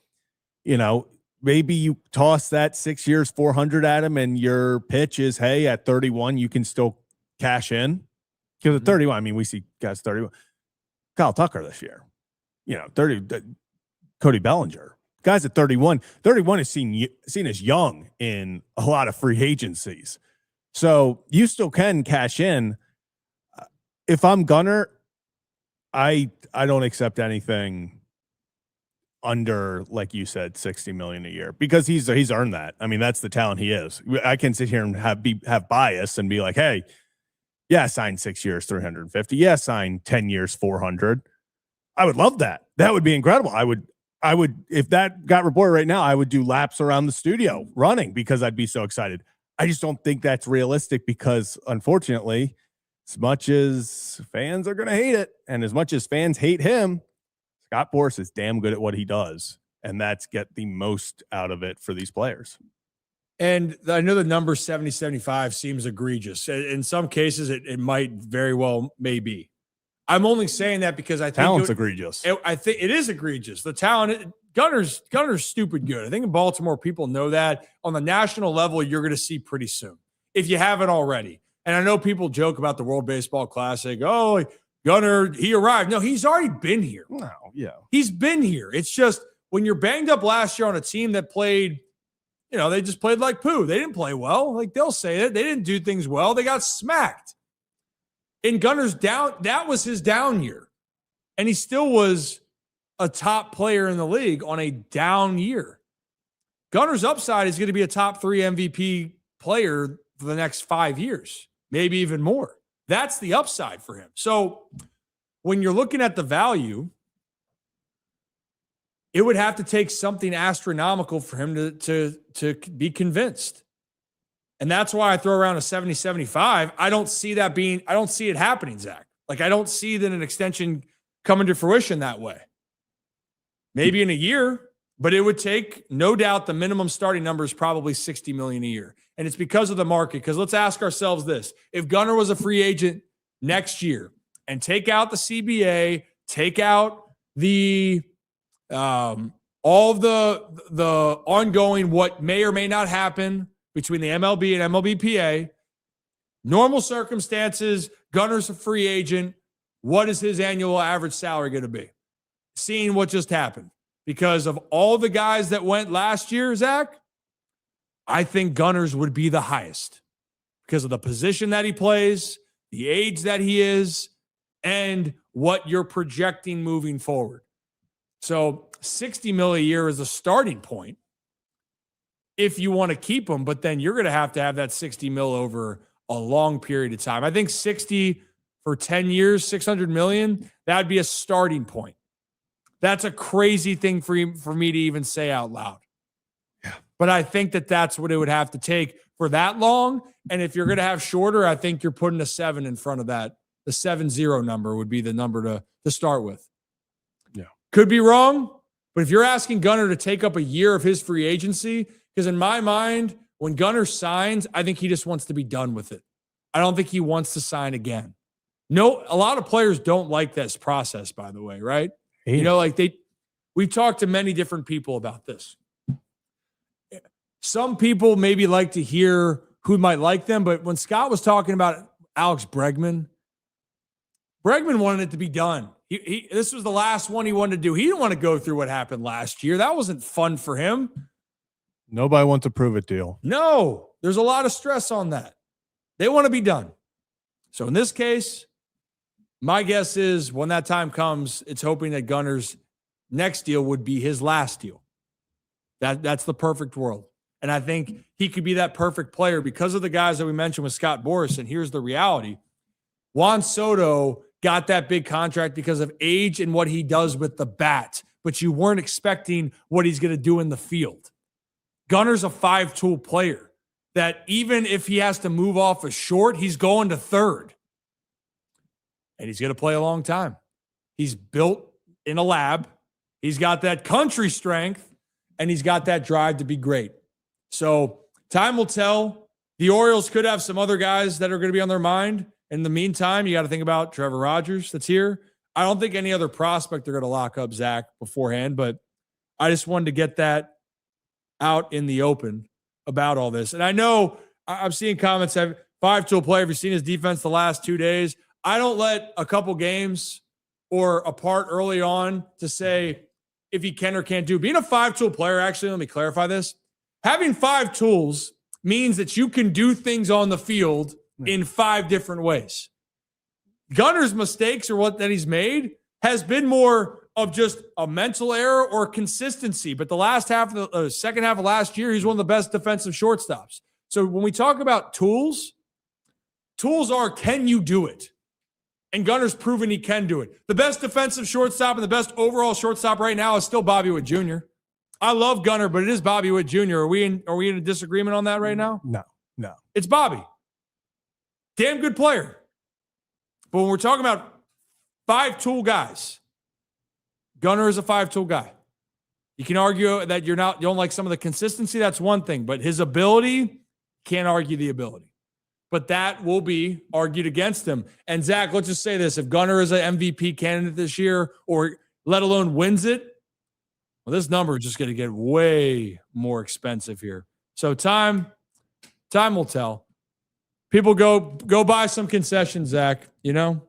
maybe you toss that 6 years, 400 at him, and your pitch is, hey, at 31, you can still cash in. Because at 31, I mean, we see guys 31. Kyle Tucker this year, 30, Cody Bellinger. Guys at 31 is seen as young in a lot of free agencies. So you still can cash in. If I'm Gunnar, I don't accept anything under, like you said, $60 million a year, because he's earned that. I mean, that's the talent he is. I can sit here and have bias and be like, hey, yeah, sign 6 years, 350. Yeah, sign 10 years, 400. I would love that. That would be incredible. I would, if that got reported right now, I would do laps around the studio running because I'd be so excited. I just don't think that's realistic because, unfortunately, as much as fans are going to hate it and as much as fans hate him, Scott Boras is damn good at what he does, and that's get the most out of it for these players. And I know the number 70, 75 seems egregious. In some cases, it might very well maybe. I'm only saying that because I think talent's egregious. I think it is egregious. The talent, Gunner's stupid good. I think in Baltimore, people know that. On the national level, you're going to see pretty soon, if you haven't already. And I know people joke about the World Baseball Classic. Oh, Gunnar, he arrived. No, he's already been here. No, yeah. He's been here. It's just when you're banged up last year on a team that played, they just played like poo. They didn't play well. Like, they'll say it. They didn't do things well. They got smacked. In Gunnar's down, that was his down year. And he still was a top player in the league on a down year. Gunnar's upside is going to be a top 3 MVP player for the next 5 years, maybe even more. That's the upside for him. So when you're looking at the value, it would have to take something astronomical for him to be convinced. And that's why I throw around a 70, 75. I don't see it happening, Zach. Like, I don't see that an extension coming to fruition that way. Maybe in a year, but it would take, no doubt, the minimum starting number is probably $60 million a year. And it's because of the market. Because let's ask ourselves this. If Gunnar was a free agent next year and take out the CBA, take out the all the ongoing what may or may not happen between the MLB and MLBPA, normal circumstances, Gunnar's a free agent. What is his annual average salary going to be? Seeing what just happened. Because of all the guys that went last year, Zach, I think Gunnar's would be the highest because of the position that he plays, the age that he is, and what you're projecting moving forward. So $60 million a year is a starting point if you want to keep him, but then you're going to have that $60 million over a long period of time. I think 60 for 10 years, $600 million, that'd be a starting point. That's a crazy thing for me to even say out loud. Yeah, But I think that that's what it would have to take for that long. And if you're going to have shorter, I think you're putting a 7 in front of that. The 7-0 number would be the number to start with. Yeah. Could be wrong, but if you're asking Gunnar to take up a year of his free agency, because in my mind, when Gunnar signs, I think he just wants to be done with it. I don't think he wants to sign again. No, a lot of players don't like this process, by the way, right? Hey. You know, like we've talked to many different people about this. Some people maybe like to hear who might like them, but when Scott was talking about Alex Bregman wanted it to be done. This was the last one he wanted to do. He didn't want to go through what happened last year. That wasn't fun for him. Nobody wants a prove it deal. No, there's a lot of stress on that. They want to be done. So in this case, my guess is when that time comes, it's hoping that Gunnar's next deal would be his last deal. That's the perfect world. And I think he could be that perfect player because of the guys that we mentioned with Scott Boras. And here's the reality. Juan Soto got that big contract because of age and what he does with the bat, but you weren't expecting what he's going to do in the field. Gunnar's a 5-tool player that even if he has to move off a short, he's going to third. And he's going to play a long time. He's built in a lab. He's got that country strength, and he's got that drive to be great. So time will tell. The Orioles could have some other guys that are going to be on their mind. In the meantime, you got to think about Trevor Rogers that's here. I don't think any other prospect are going to lock up Zach beforehand, but I just wanted to get that out in the open about all this. And I know I'm seeing comments, 5-tool player. Have you seen his defense the last 2 days? I don't let a couple games or a part early on to say if he can or can't do. Being a 5-tool player, actually, let me clarify this. Having 5 tools means that you can do things on the field in 5 different ways. Gunnar's mistakes or what that he's made has been more of just a mental error or consistency. But the last half of the second half of last year, he's one of the best defensive shortstops. So when we talk about tools are, can you do it? And Gunnar's proven he can do it. The best defensive shortstop and the best overall shortstop right now is still Bobby Witt Jr. I love Gunnar, but it is Bobby Witt Jr. Are we in a disagreement on that right now? No. It's Bobby. Damn good player. But when we're talking about 5-tool guys, Gunnar is a 5-tool guy. You can argue that you don't like some of the consistency. That's one thing, but his ability, can't argue the ability. But that will be argued against him. And Zach, let's just say this. If Gunnar is an MVP candidate this year, or let alone wins it, well, this number is just going to get way more expensive here. So time will tell. People go buy some concessions, Zach. You know,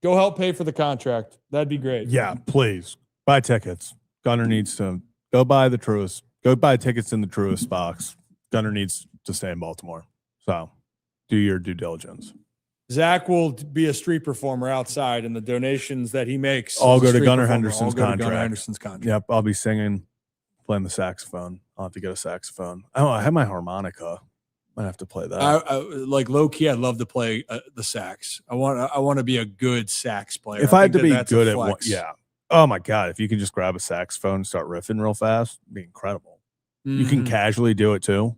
go help pay for the contract. That'd be great. Yeah, please buy tickets. Gunnar needs to go buy the Truist. Go buy tickets in the Truist box. Gunnar needs to stay in Baltimore. So do your due diligence. Zach will be a street performer outside, and the donations that he makes all go to Gunnar Henderson's contract. Gunnar Henderson's contract. Yep, I'll be singing, playing the saxophone. I'll have to get a saxophone. Oh, I have my harmonica. I have to play that. I like low key. I'd love to play the sax. I want to be a good sax player. If I had to be good at one, yeah. Oh my God! If you can just grab a saxophone and start riffing real fast, it'd be incredible. You can casually do it too,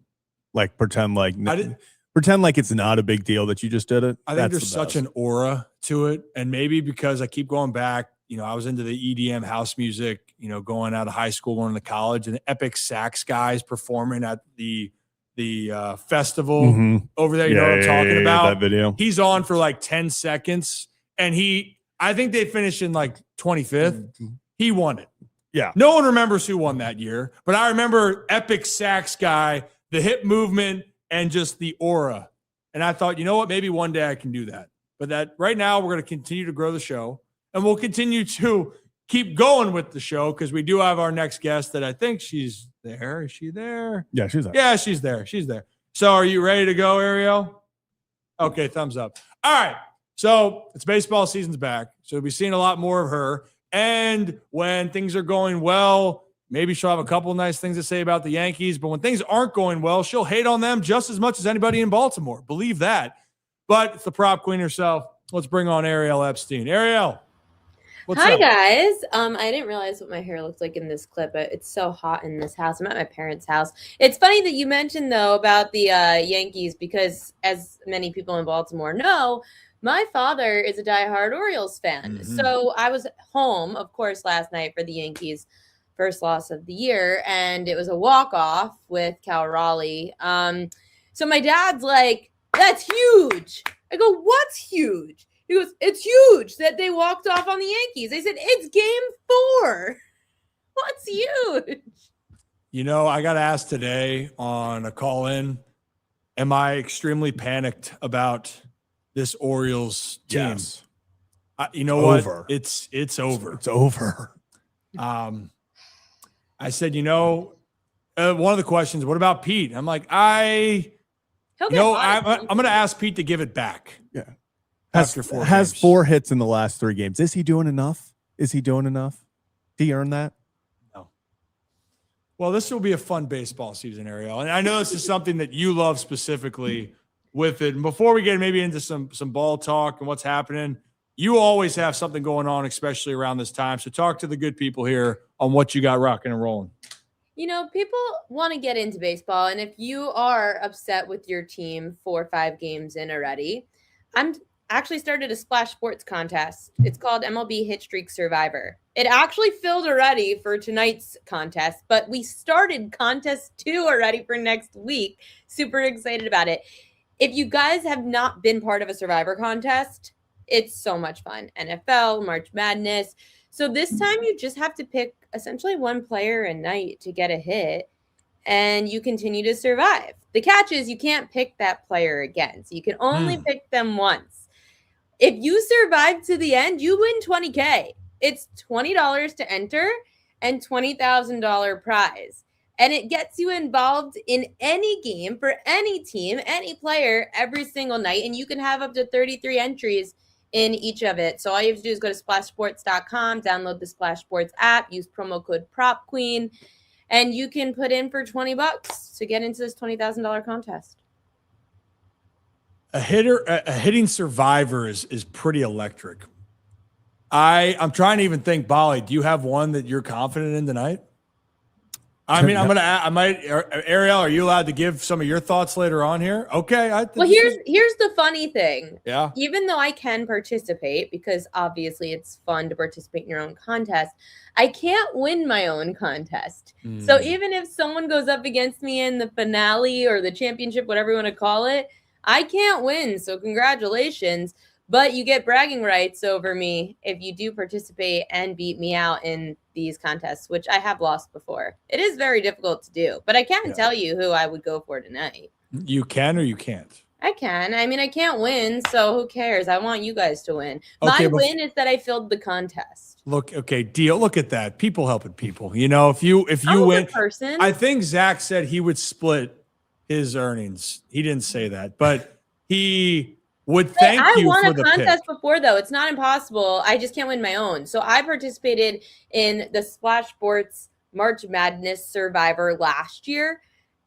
like pretend like it's not a big deal that you just did it. I think there's such an aura to it, and maybe because I keep going back. You know, I was into the EDM house music. You know, going out of high school, going to college, and the epic sax guys performing at the festival over there. You know what I'm talking about? That video. He's on for like 10 seconds, and I think they finished in like 25th. He won it. Yeah. No one remembers who won that year, but I remember epic sax guy, the hip movement, and just the aura. And I thought, you know what? Maybe one day I can do that. But that right now we're going to continue to grow the show, and we'll continue to keep going with the show because we do have our next guest that I think she's there. Is she there? Yeah, she's there. Yeah, she's there. She's there. So are you ready to go, Ariel? Okay, thumbs up. All right. So it's baseball season's back. So we'll be seeing a lot more of her. And when things are going well, maybe she'll have a couple of nice things to say about the Yankees. But when things aren't going well, she'll hate on them just as much as anybody in Baltimore. Believe that. But it's the prop queen herself. Let's bring on Ariel Epstein. Ariel. What's Hi up? guys. I didn't realize what my hair looked like in this clip, but it's so hot in this house. I'm at my parents' house. It's funny that you mentioned though about the Yankees because, as many people in Baltimore know, my father is a diehard Orioles fan. Mhm. So I was home, of course, last night for the Yankees' first loss of the year, and it was a walk-off with Cal Raleigh. So my dad's like, "That's huge." I go, "What's huge?" He goes, "It's huge that they walked off on the Yankees." I said, "It's game 4. What's huge?" You know, I got asked today on a call in, am I extremely panicked about this Orioles team? Yes. You know Over. what? It's over. It's over. I said, one of the questions, what about Pete? I'm like, I'm going to ask Pete to give it back. Yeah. After 4 has games. 4 hits in the last 3 games. Is he doing enough? Did he earn that? No. Well, this will be a fun baseball season, Ariel. And I know this is something that you love specifically with it. And before we get maybe into some ball talk and what's happening, you always have something going on, especially around this time. So talk to the good people here on what you got rocking and rolling. You know, people want to get into baseball, and if you are upset with your team 4 or 5 games in already, I'm actually started a Splash Sports contest. It's called MLB Hit Streak Survivor. It actually filled already for tonight's contest, but we started contest 2 already for next week. Super excited about it. If you guys have not been part of a Survivor contest, it's so much fun. NFL, March Madness. So this time you just have to pick essentially one player a night to get a hit, and you continue to survive. The catch is you can't pick that player again. So you can only pick them once. If you survive to the end, you win $20K. It's $20 to enter and $20,000 prize. And it gets you involved in any game for any team, any player, every single night. And you can have up to 33 entries in each of it. So all you have to do is go to splashsports.com, download the Splash Sports app, use promo code PropQueen, and you can put in for $20 to get into this $20,000 contest. A hitting survivor is pretty electric. I'm trying to even think, Bali, do you have one that you're confident in tonight? I mean, Ariel, are you allowed to give some of your thoughts later on here? Okay. Well, here's the funny thing. Yeah. Even though I can participate, because obviously it's fun to participate in your own contest, I can't win my own contest. So even if someone goes up against me in the finale or the championship, whatever you want to call it, I can't win. So congratulations. But you get bragging rights over me if you do participate and beat me out in these contests, which I have lost before. It is very difficult to do, but I can tell you who I would go for tonight. You can or you can't? I can. I mean, I can't win, so who cares? I want you guys to win. My win is that I filled the contest. Look, okay, deal. Look at that. People helping people. You know, if you win, person. I think Zach said he would split his earnings. He didn't say that, but he would thank you for the pick. I won a contest before, though. It's not impossible. I just can't win my own. So I participated in the Splash Sports March Madness Survivor last year,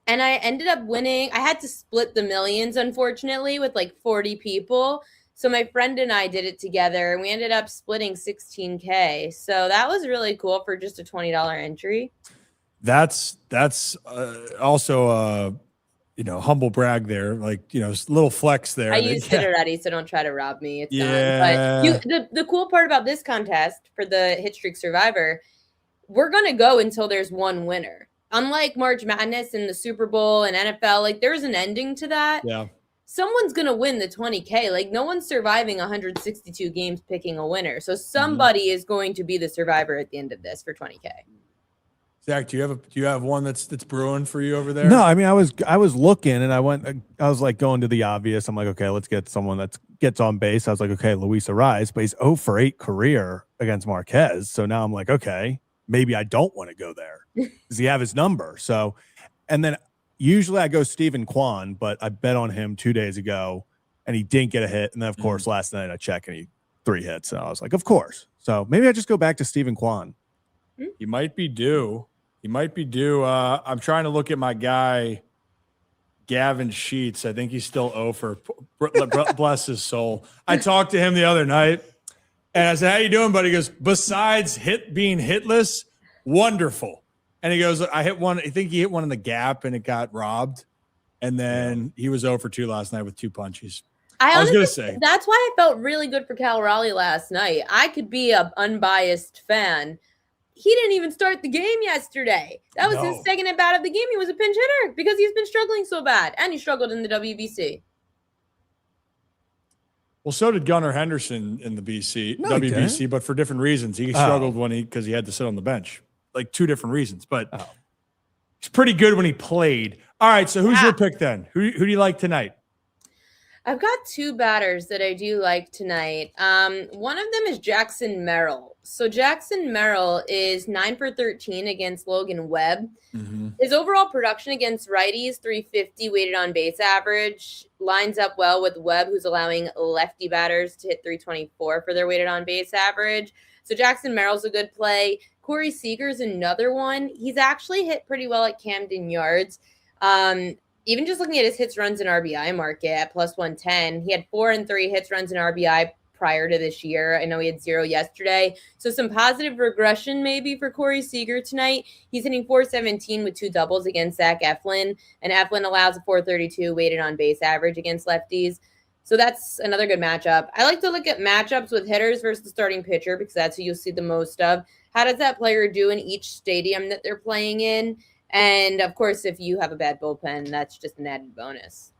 and I ended up winning. I had to split the millions, unfortunately, with like 40 people. So my friend and I did it together, and we ended up splitting $16K. So that was really cool for just a $20 entry. That's also humble brag there, like, little flex there. I used it already, so don't try to rob me. It's done. But the cool part about this contest for the Hit Streak Survivor, we're going to go until there's one winner. Unlike March Madness and the Super Bowl and NFL, like there's an ending to that. Yeah. Someone's going to win the $20K. Like no one's surviving 162 games picking a winner. So somebody is going to be the survivor at the end of this for $20K. Zach, do you have one that's brewing for you over there? No, I mean I was looking and I was like going to the obvious. I'm like, okay, let's get someone that gets on base. I was like, okay, Luis Ariz, but he's 0 for 8 career against Marquez. So now I'm like, okay, maybe I don't want to go there. Does he have his number? So, and then usually I go Steven Kwan, but I bet on him 2 days ago and he didn't get a hit. And then of course last night I checked and he 3 hits. And I was like, of course. So maybe I just go back to Steven Kwan. You might be due. I'm trying to look at my guy, Gavin Sheets. I think he's still 0 for. Bless his soul. I talked to him the other night, And I said, how you doing, buddy? He goes, besides being hitless, wonderful. And he goes, I hit one. I think he hit one in the gap and it got robbed. And then he was 0 for 2 last night with 2 punches. I was going to say. That's why I felt really good for Cal Raleigh last night. I could be an unbiased fan. He didn't even start the game yesterday. That was his second at bat of the game. He was a pinch hitter because he's been struggling so bad. And he struggled in the WBC. Well, so did Gunnar Henderson in the WBC, but for different reasons. He struggled because he had to sit on the bench. Like 2 different reasons. But he's pretty good when he played. All right, so who's your pick then? Who do you like tonight? I've got 2 batters that I do like tonight. One of them is Jackson Merrill. So Jackson Merrill is 9 for 13 against Logan Webb. Mm-hmm. His overall production against righties, 350 weighted on base average, lines up well with Webb, who's allowing lefty batters to hit 324 for their weighted on base average. So Jackson Merrill's a good play. Corey Seager's another one. He's actually hit pretty well at Camden Yards. Even just looking at his hits, runs, and RBI market at plus 110, he had 4 and 3 hits, runs, and RBI prior to this year. I know he had 0 yesterday. So some positive regression maybe for Corey Seager tonight. He's hitting 417 with 2 doubles against Zach Eflin, and Eflin allows a 432 weighted on base average against lefties. So that's another good matchup. I like to look at matchups with hitters versus the starting pitcher because that's who you'll see the most of. How does that player do in each stadium that they're playing in? And, of course, if you have a bad bullpen, that's just an added bonus.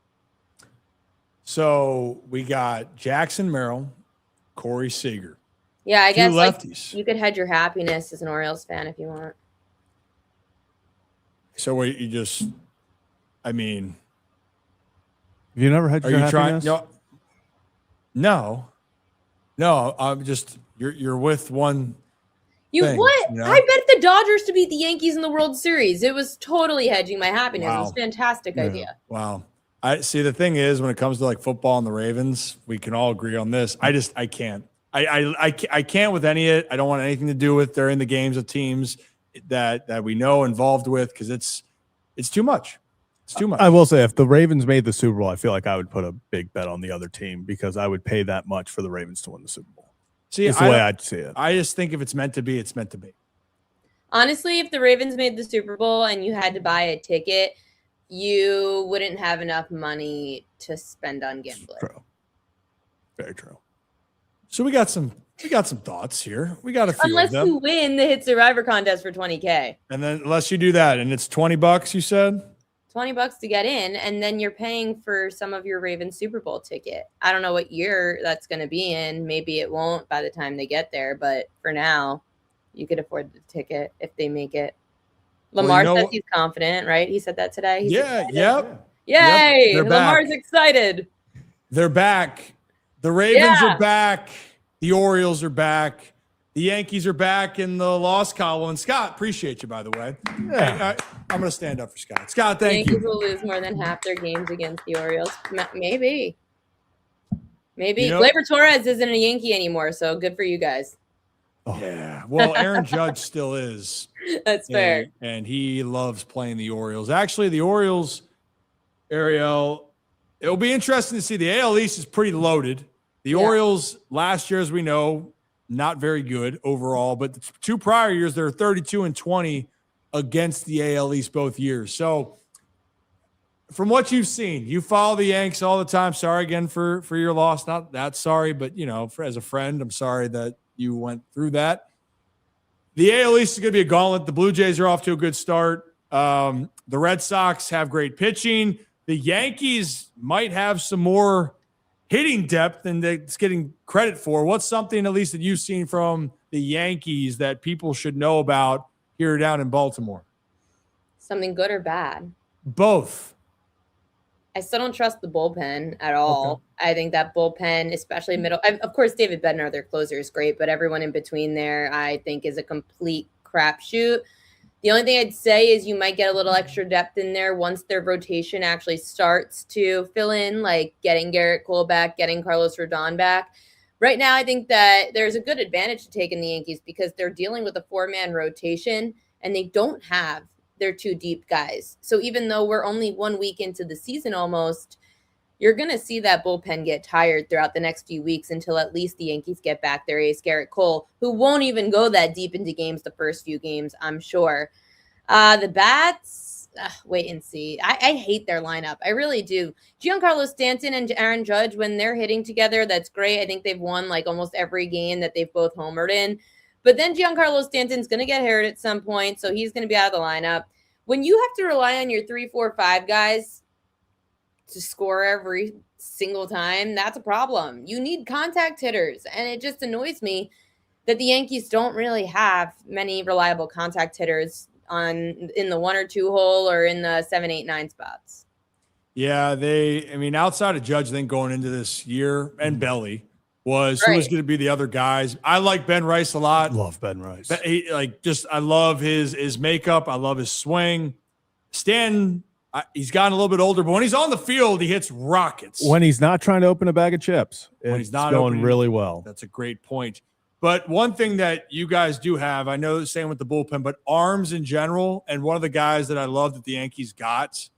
So we got Jackson Merrill, Corey Seager. Yeah, I guess lefties. You could hedge your happiness as an Orioles fan if you want. So you just – I mean – have you never hedged your happiness? No, I'm just – you're with one – what? You know? I bet the Dodgers to beat the Yankees in the World Series. It was totally hedging my happiness. Wow. It was a fantastic idea. Wow. I see. The thing is, when it comes to like football and the Ravens, we can all agree on this. I can't. I can't with any of it. I don't want anything to do with during the games of teams that we know involved with because it's too much. It's too much. I will say, if the Ravens made the Super Bowl, I feel like I would put a big bet on the other team because I would pay that much for the Ravens to win the Super Bowl. See, it's the way I'd see it. I just think if it's meant to be, it's meant to be. Honestly, if the Ravens made the Super Bowl and you had to buy a ticket, you wouldn't have enough money to spend on gambling. True. Very true. So we got some thoughts here. We got a few unless of them. You win the Hit Survivor contest for $20K. And then unless you do that, and it's $20, you said? $20 to get in, and then you're paying for some of your Ravens Super Bowl ticket. I don't know what year that's going to be in. Maybe it won't by the time they get there, but for now, you could afford the ticket if they make it. Lamar says he's confident, right? He said that today. He's excited. Yep. Yay! Yep, Lamar's excited. They're back. The Ravens are back. The Orioles are back. The Yankees are back in the loss column. And Scott, appreciate you, by the way. Yeah. I'm going to stand up for Scott. Scott, thank you. The Yankees will lose more than half their games against the Orioles. Maybe. Gleyber Torres isn't a Yankee anymore, so good for you guys. Oh. Yeah. Well, Aaron Judge still is. That's fair. And he loves playing the Orioles. Actually, the Orioles, Ariel, it'll be interesting to see. The AL East is pretty loaded. The Orioles last year, as we know, not very good overall, but the 2 prior years, they're 32-20 against the AL East both years. So from what you've seen, you follow the Yanks all the time. Sorry again for your loss. Not that sorry, but, as a friend, I'm sorry that you went through that. The AL East is going to be a gauntlet. The Blue Jays are off to a good start. The Red Sox have great pitching. The Yankees might have some more hitting depth and it's getting credit for. What's something at least that you've seen from the Yankees that people should know about here down in Baltimore? Something good or bad? Both. I still don't trust the bullpen at all. Okay. I think that bullpen, especially middle, of course, David Bednar, their closer, is great, but everyone in between there, I think, is a complete crapshoot. The only thing I'd say is you might get a little extra depth in there once their rotation actually starts to fill in, like getting Garrett Cole back, getting Carlos Rodon back. Right now, I think that there's a good advantage to take in the Yankees because they're dealing with a 4-man rotation and they don't have their 2 deep guys. So even though we're only 1 week into the season almost, you're going to see that bullpen get tired throughout the next few weeks until at least the Yankees get back their ace, Garrett Cole, who won't even go that deep into games the first few games, I'm sure. The bats, wait and see. I hate their lineup. I really do. Giancarlo Stanton and Aaron Judge, when they're hitting together, that's great. I think they've won like almost every game that they've both homered in. But then Giancarlo Stanton's going to get hurt at some point, so he's going to be out of the lineup. When you have to rely on your 3, 4, 5 guys to score every single time, that's a problem. You need contact hitters, and it just annoys me that the Yankees don't really have many reliable contact hitters in the 1 or 2 hole or in the 7, 8, 9 spots. Yeah, outside of Judge, then going into this year, and Belly was who was going to be the other guys. I like Ben Rice a lot. Love Ben Rice. I love his makeup. I love his swing. Stan, he's gotten a little bit older, but when he's on the field, he hits rockets. When he's not trying to open a bag of chips, when he's not going really well. That's a great point. But one thing that you guys do have, I know the same with the bullpen, but arms in general, and one of the guys that I love that the Yankees got,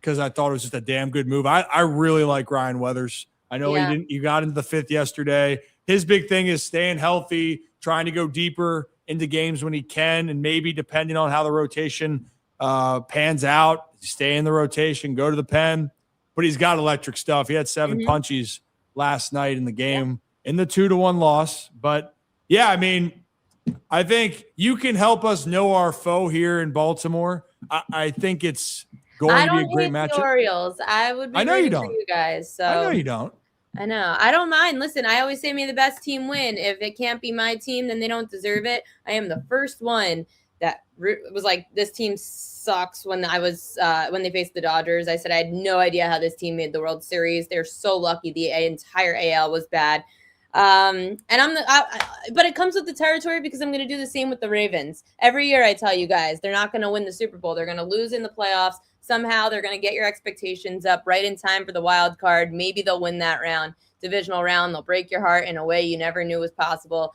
because I thought it was just a damn good move. I really like Ryan Weathers. I know he got into the 5th yesterday. His big thing is staying healthy, trying to go deeper into games when he can, and maybe depending on how the rotation pans out, stay in the rotation, go to the pen. But he's got electric stuff. He had 7 punchies last night in the game in the 2-1 loss. But yeah, I think you can help us know our foe here in Baltimore. I think it's going to be a great matchup. The Orioles. I would be rooting for you guys. So I know you don't. I know. I don't mind. Listen, I always say may the best team win. If it can't be my team, then they don't deserve it. I am the first one that was like, this team sucks when when they faced the Dodgers. I said I had no idea how this team made the World Series. They're so lucky. The entire AL was bad. And but it comes with the territory because I'm going to do the same with the Ravens. Every year I tell you guys, they're not going to win the Super Bowl. They're going to lose in the playoffs. Somehow they're going to get your expectations up right in time for the wild card. Maybe they'll win that divisional round. They'll break your heart in a way you never knew was possible.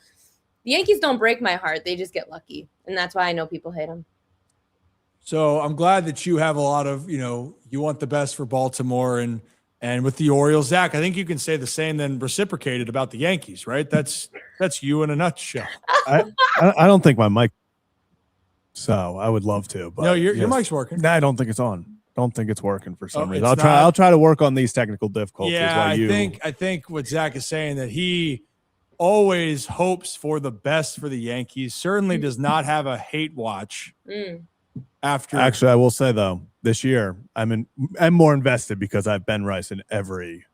The Yankees don't break my heart. They just get lucky. And that's why I know people hate them. So I'm glad that you have a lot of, you want the best for Baltimore and with the Orioles. Zach, I think you can say the same then reciprocated about the Yankees, right? That's you in a nutshell. I don't think my mic. So I would love to, but no, your mic's working. No, I don't think it's on. Don't think it's working for some reason. I'll try to work on these technical difficulties. Yeah, I think what Zach is saying that he always hopes for the best for the Yankees. Certainly does not have a hate watch. Actually, I will say though, this year I'm more invested because I've Ben Rice in every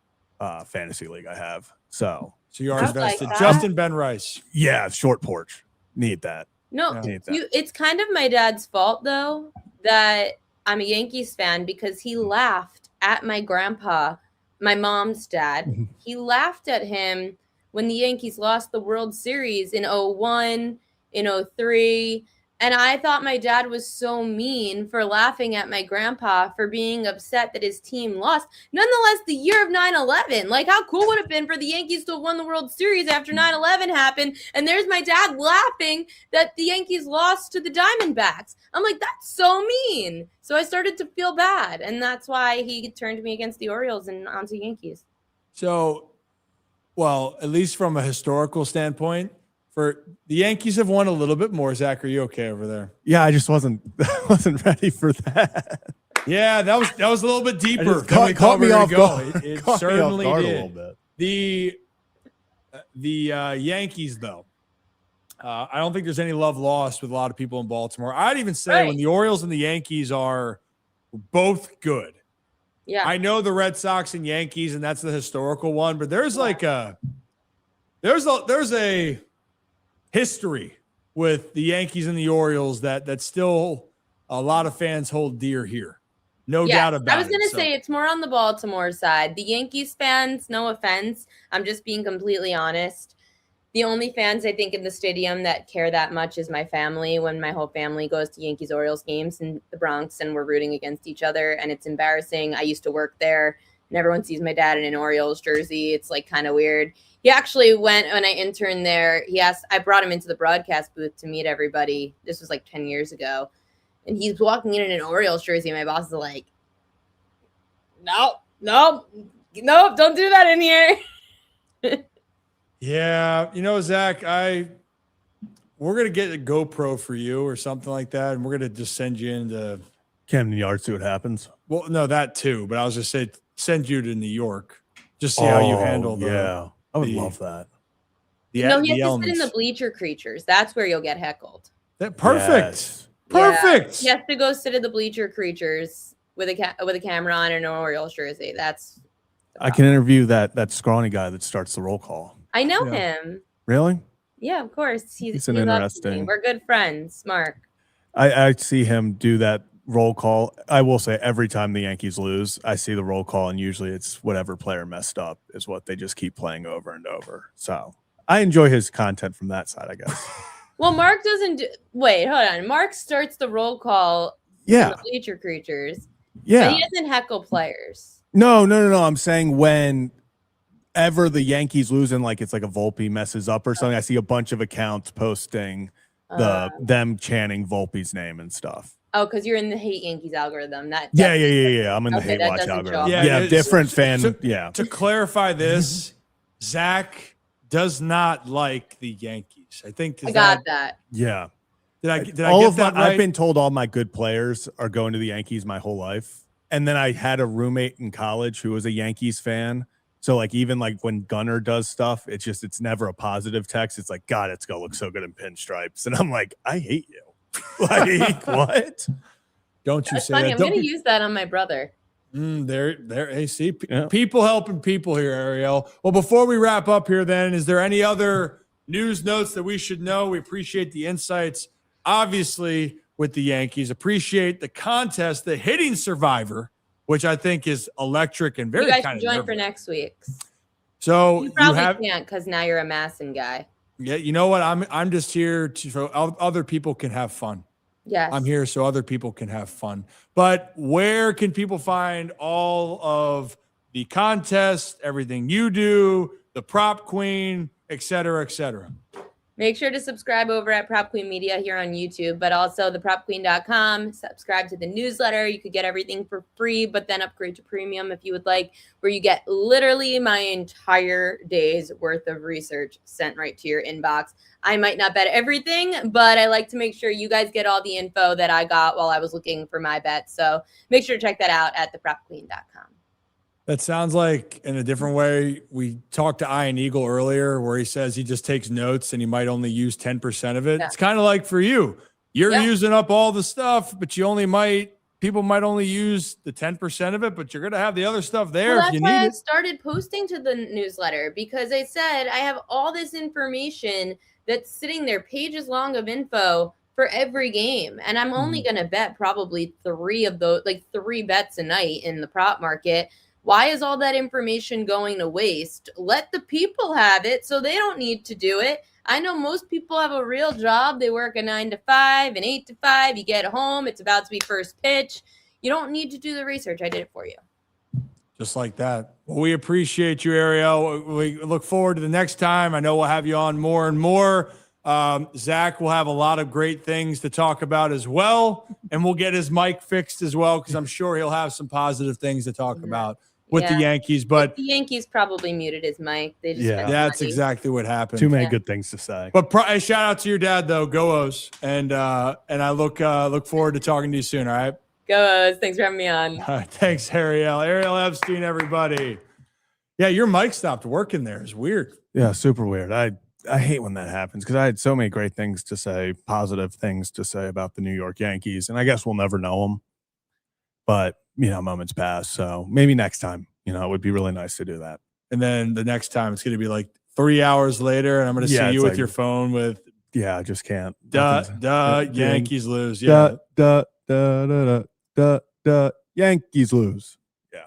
fantasy league I have. So you are invested. Justin Ben Rice. Yeah, short porch. Need that. No, it's kind of my dad's fault, though, that I'm a Yankees fan because he laughed at my grandpa, my mom's dad. He laughed at him when the Yankees lost the World Series in 2001, in 2003. And I thought my dad was so mean for laughing at my grandpa for being upset that his team lost. Nonetheless, the year of 9/11, like how cool would it have been for the Yankees to have won the World Series after 9/11 happened? And there's my dad laughing that the Yankees lost to the Diamondbacks. I'm like, that's so mean. So I started to feel bad. And that's why he turned me against the Orioles and onto Yankees. So, well, at least from a historical standpoint, for the Yankees have won a little bit more. Zach, are you okay over there? Yeah, I just wasn't ready for that. Yeah, that was a little bit deeper. Caught me off guard. It certainly did. A little bit. The Yankees, though, I don't think there's any love lost with a lot of people in Baltimore. I'd even say when the Orioles and the Yankees are both good. Yeah, I know the Red Sox and Yankees, and that's the historical one, but there's like there's a history with the Yankees and the Orioles that still a lot of fans hold dear here. No doubt about it. I was going to say it's more on the Baltimore side. The Yankees fans, no offense, I'm just being completely honest. The only fans I think in the stadium that care that much is my family when my whole family goes to Yankees-Orioles games in the Bronx and we're rooting against each other. And it's embarrassing. I used to work there and everyone sees my dad in an Orioles jersey. It's like kind of weird. He actually went when I interned there. I brought him into the broadcast booth to meet everybody. This was like 10 years ago. And he's walking in an Orioles jersey. And my boss is like, no, Nope, don't do that in here. Yeah, Zach, we're gonna get a GoPro for you or something like that, and we're gonna just send you into Camden Yards, see what happens. Well, no, that too, but I was just saying send you to New York. Just see how you handle I would love that. No, you have to sit in the bleacher creatures. That's where you'll get heckled. Perfect. Yes. Perfect. Yeah. You have to go sit in the bleacher creatures with a camera on and an Orioles jersey. That's I can interview that scrawny guy that starts the roll call. I know him. Really? Yeah, of course. He's an interesting. We're good friends, Mark. I see him do that roll call. I will say every time the Yankees lose, I see the roll call, and usually it's whatever player messed up is what they just keep playing over and over. So I enjoy his content from that side, I guess. Well, Mark doesn't wait, hold on. Mark starts the roll call in the bleacher creatures. Yeah. But he doesn't heckle players. No. I'm saying whenever the Yankees lose and like it's like a Volpe messes up or something, I see a bunch of accounts posting them chanting Volpe's name and stuff. Oh, because you're in the Hate Yankees algorithm. Yeah. I'm in the Hate Watch algorithm. Yeah, different fan. To clarify this, Zach does not like the Yankees. I think I got that. Yeah. Did I get that right? I've been told all my good players are going to the Yankees my whole life. And then I had a roommate in college who was a Yankees fan. So like even like when Gunnar does stuff, it's never a positive text. It's like, God, it's gonna look so good in pinstripes. And I'm like, I hate you. Like what? Don't you That's say funny. that? I'm gonna use that on my brother. There. Hey, see, people helping people here, Ariel. Well, before we wrap up here, then, is there any other news notes that we should know? We appreciate the insights, obviously, with the Yankees. Appreciate the contest, the hitting survivor, which I think is electric and very kind of. You kind guys should join for next week's. So you probably can't because now you're a Masson guy. Yeah, you know what? I'm just here so other people can have fun. Yes. I'm here so other people can have fun. But where can people find all of the contests, everything you do, the prop queen, et cetera, et cetera? Make sure to subscribe over at Prop Queen Media here on YouTube, but also thepropqueen.com. Subscribe to the newsletter. You could get everything for free, but then upgrade to premium if you would like, where you get literally my entire day's worth of research sent right to your inbox. I might not bet everything, but I like to make sure you guys get all the info that I got while I was looking for my bets. So make sure to check that out at thepropqueen.com. That sounds like, in a different way, we talked to Ian Eagle earlier where he says he just takes notes and he might only use 10% of it. Yeah. It's kind of like for you. You're using up all the stuff, but people might only use the 10% of it, but you're going to have the other stuff there if you need it. That's why I started posting to the newsletter, because I said I have all this information that's sitting there, pages long of info for every game. And I'm only going to bet probably 3 of those, like 3 bets a night in the prop market. Why is all that information going to waste? Let the people have it so they don't need to do it. I know most people have a real job. They work a 9 to 5, an 8 to 5. You get home, it's about to be first pitch. You don't need to do the research. I did it for you. Just like that. Well, we appreciate you, Ariel. We look forward to the next time. I know we'll have you on more and more. Zach will have a lot of great things to talk about as well. And we'll get his mic fixed as well, because I'm sure he'll have some positive things to talk about with the Yankees. But the Yankees probably muted his mic. They just that's exactly what happened. Too many good things to say. But shout out to your dad, though. Go O's. And I look forward to talking to you soon. All right. Go O's. Thanks for having me on. All right, thanks, Ariel. Ariel Epstein, everybody. Yeah, your mic stopped working there. It's weird. Yeah, super weird. I hate when that happens, because I had so many great things to say, positive things to say about the New York Yankees, and I guess we'll never know them. But, moments pass. So maybe next time, it would be really nice to do that. And then the next time it's going to be like 3 hours later, and I'm going to see you with your phone with. Yeah, I just can't. Yankees lose. Yeah. Yankees lose. Yeah.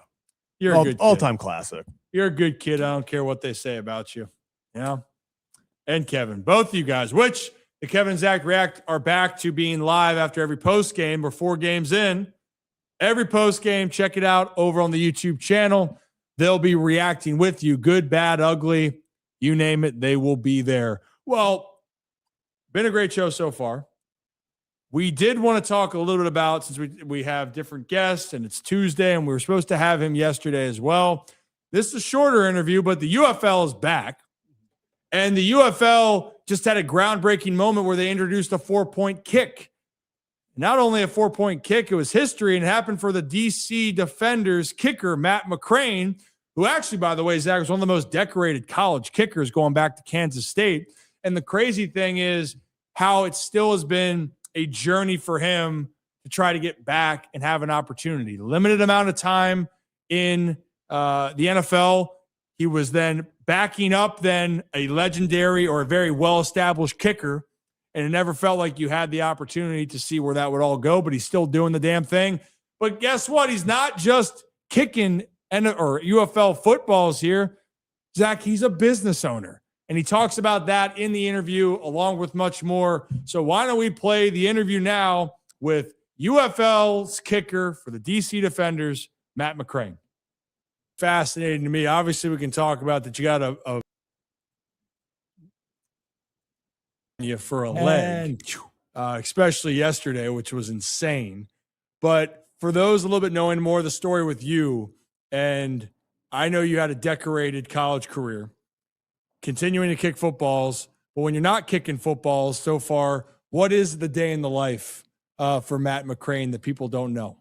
You're a good all-time classic. You're a good kid. I don't care what they say about you. And Kevin, both of you guys, which the Kevin and Zach React are back to being live after every post game. We're 4 games in. Every post game, check it out over on the YouTube channel. They'll be reacting with you, good, bad, ugly, you name it, they will be there. Well, been a great show so far. We did want to talk a little bit about, since we have different guests and it's Tuesday and we were supposed to have him yesterday as well, This is a shorter interview, but the UFL is back. And the UFL just had a groundbreaking moment where they introduced a 4-point kick. Not only a 4-point kick, it was history, and it happened for the DC Defenders kicker, Matt McCraine, who actually, by the way, Zach, was one of the most decorated college kickers going back to Kansas State. And the crazy thing is how it still has been a journey for him to try to get back and have an opportunity. Limited amount of time in the NFL. He was then backing up then a legendary or a very well-established kicker, and it never felt like you had the opportunity to see where that would all go, but he's still doing the damn thing. But guess what? He's not just kicking or UFL footballs here. Zach, he's a business owner, and he talks about that in the interview along with much more. So why don't we play the interview now with UFL's kicker for the DC Defenders, Matt McCraine. Fascinating to me. Obviously, we can talk about that you got a for a leg, especially yesterday, which was insane. But for those a little bit knowing more of the story with you, and I know you had a decorated college career, continuing to kick footballs, but when you're not kicking footballs so far, what is the day in the life for Matt McCraine that people don't know?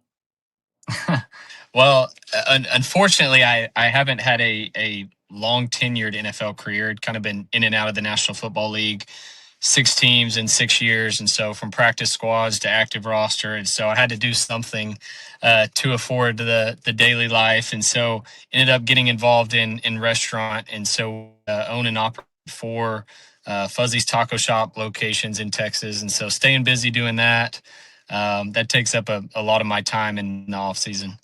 Well, unfortunately, I haven't had a long tenured NFL career. I'd kind of been in and out of the National Football League, 6 teams in 6 years. And so from practice squads to active roster. And so I had to do something to afford the daily life. And so ended up getting involved in restaurant. And so own and operate 4 Fuzzy's Taco Shop locations in Texas. And so staying busy doing that. That takes up a lot of my time in the off season.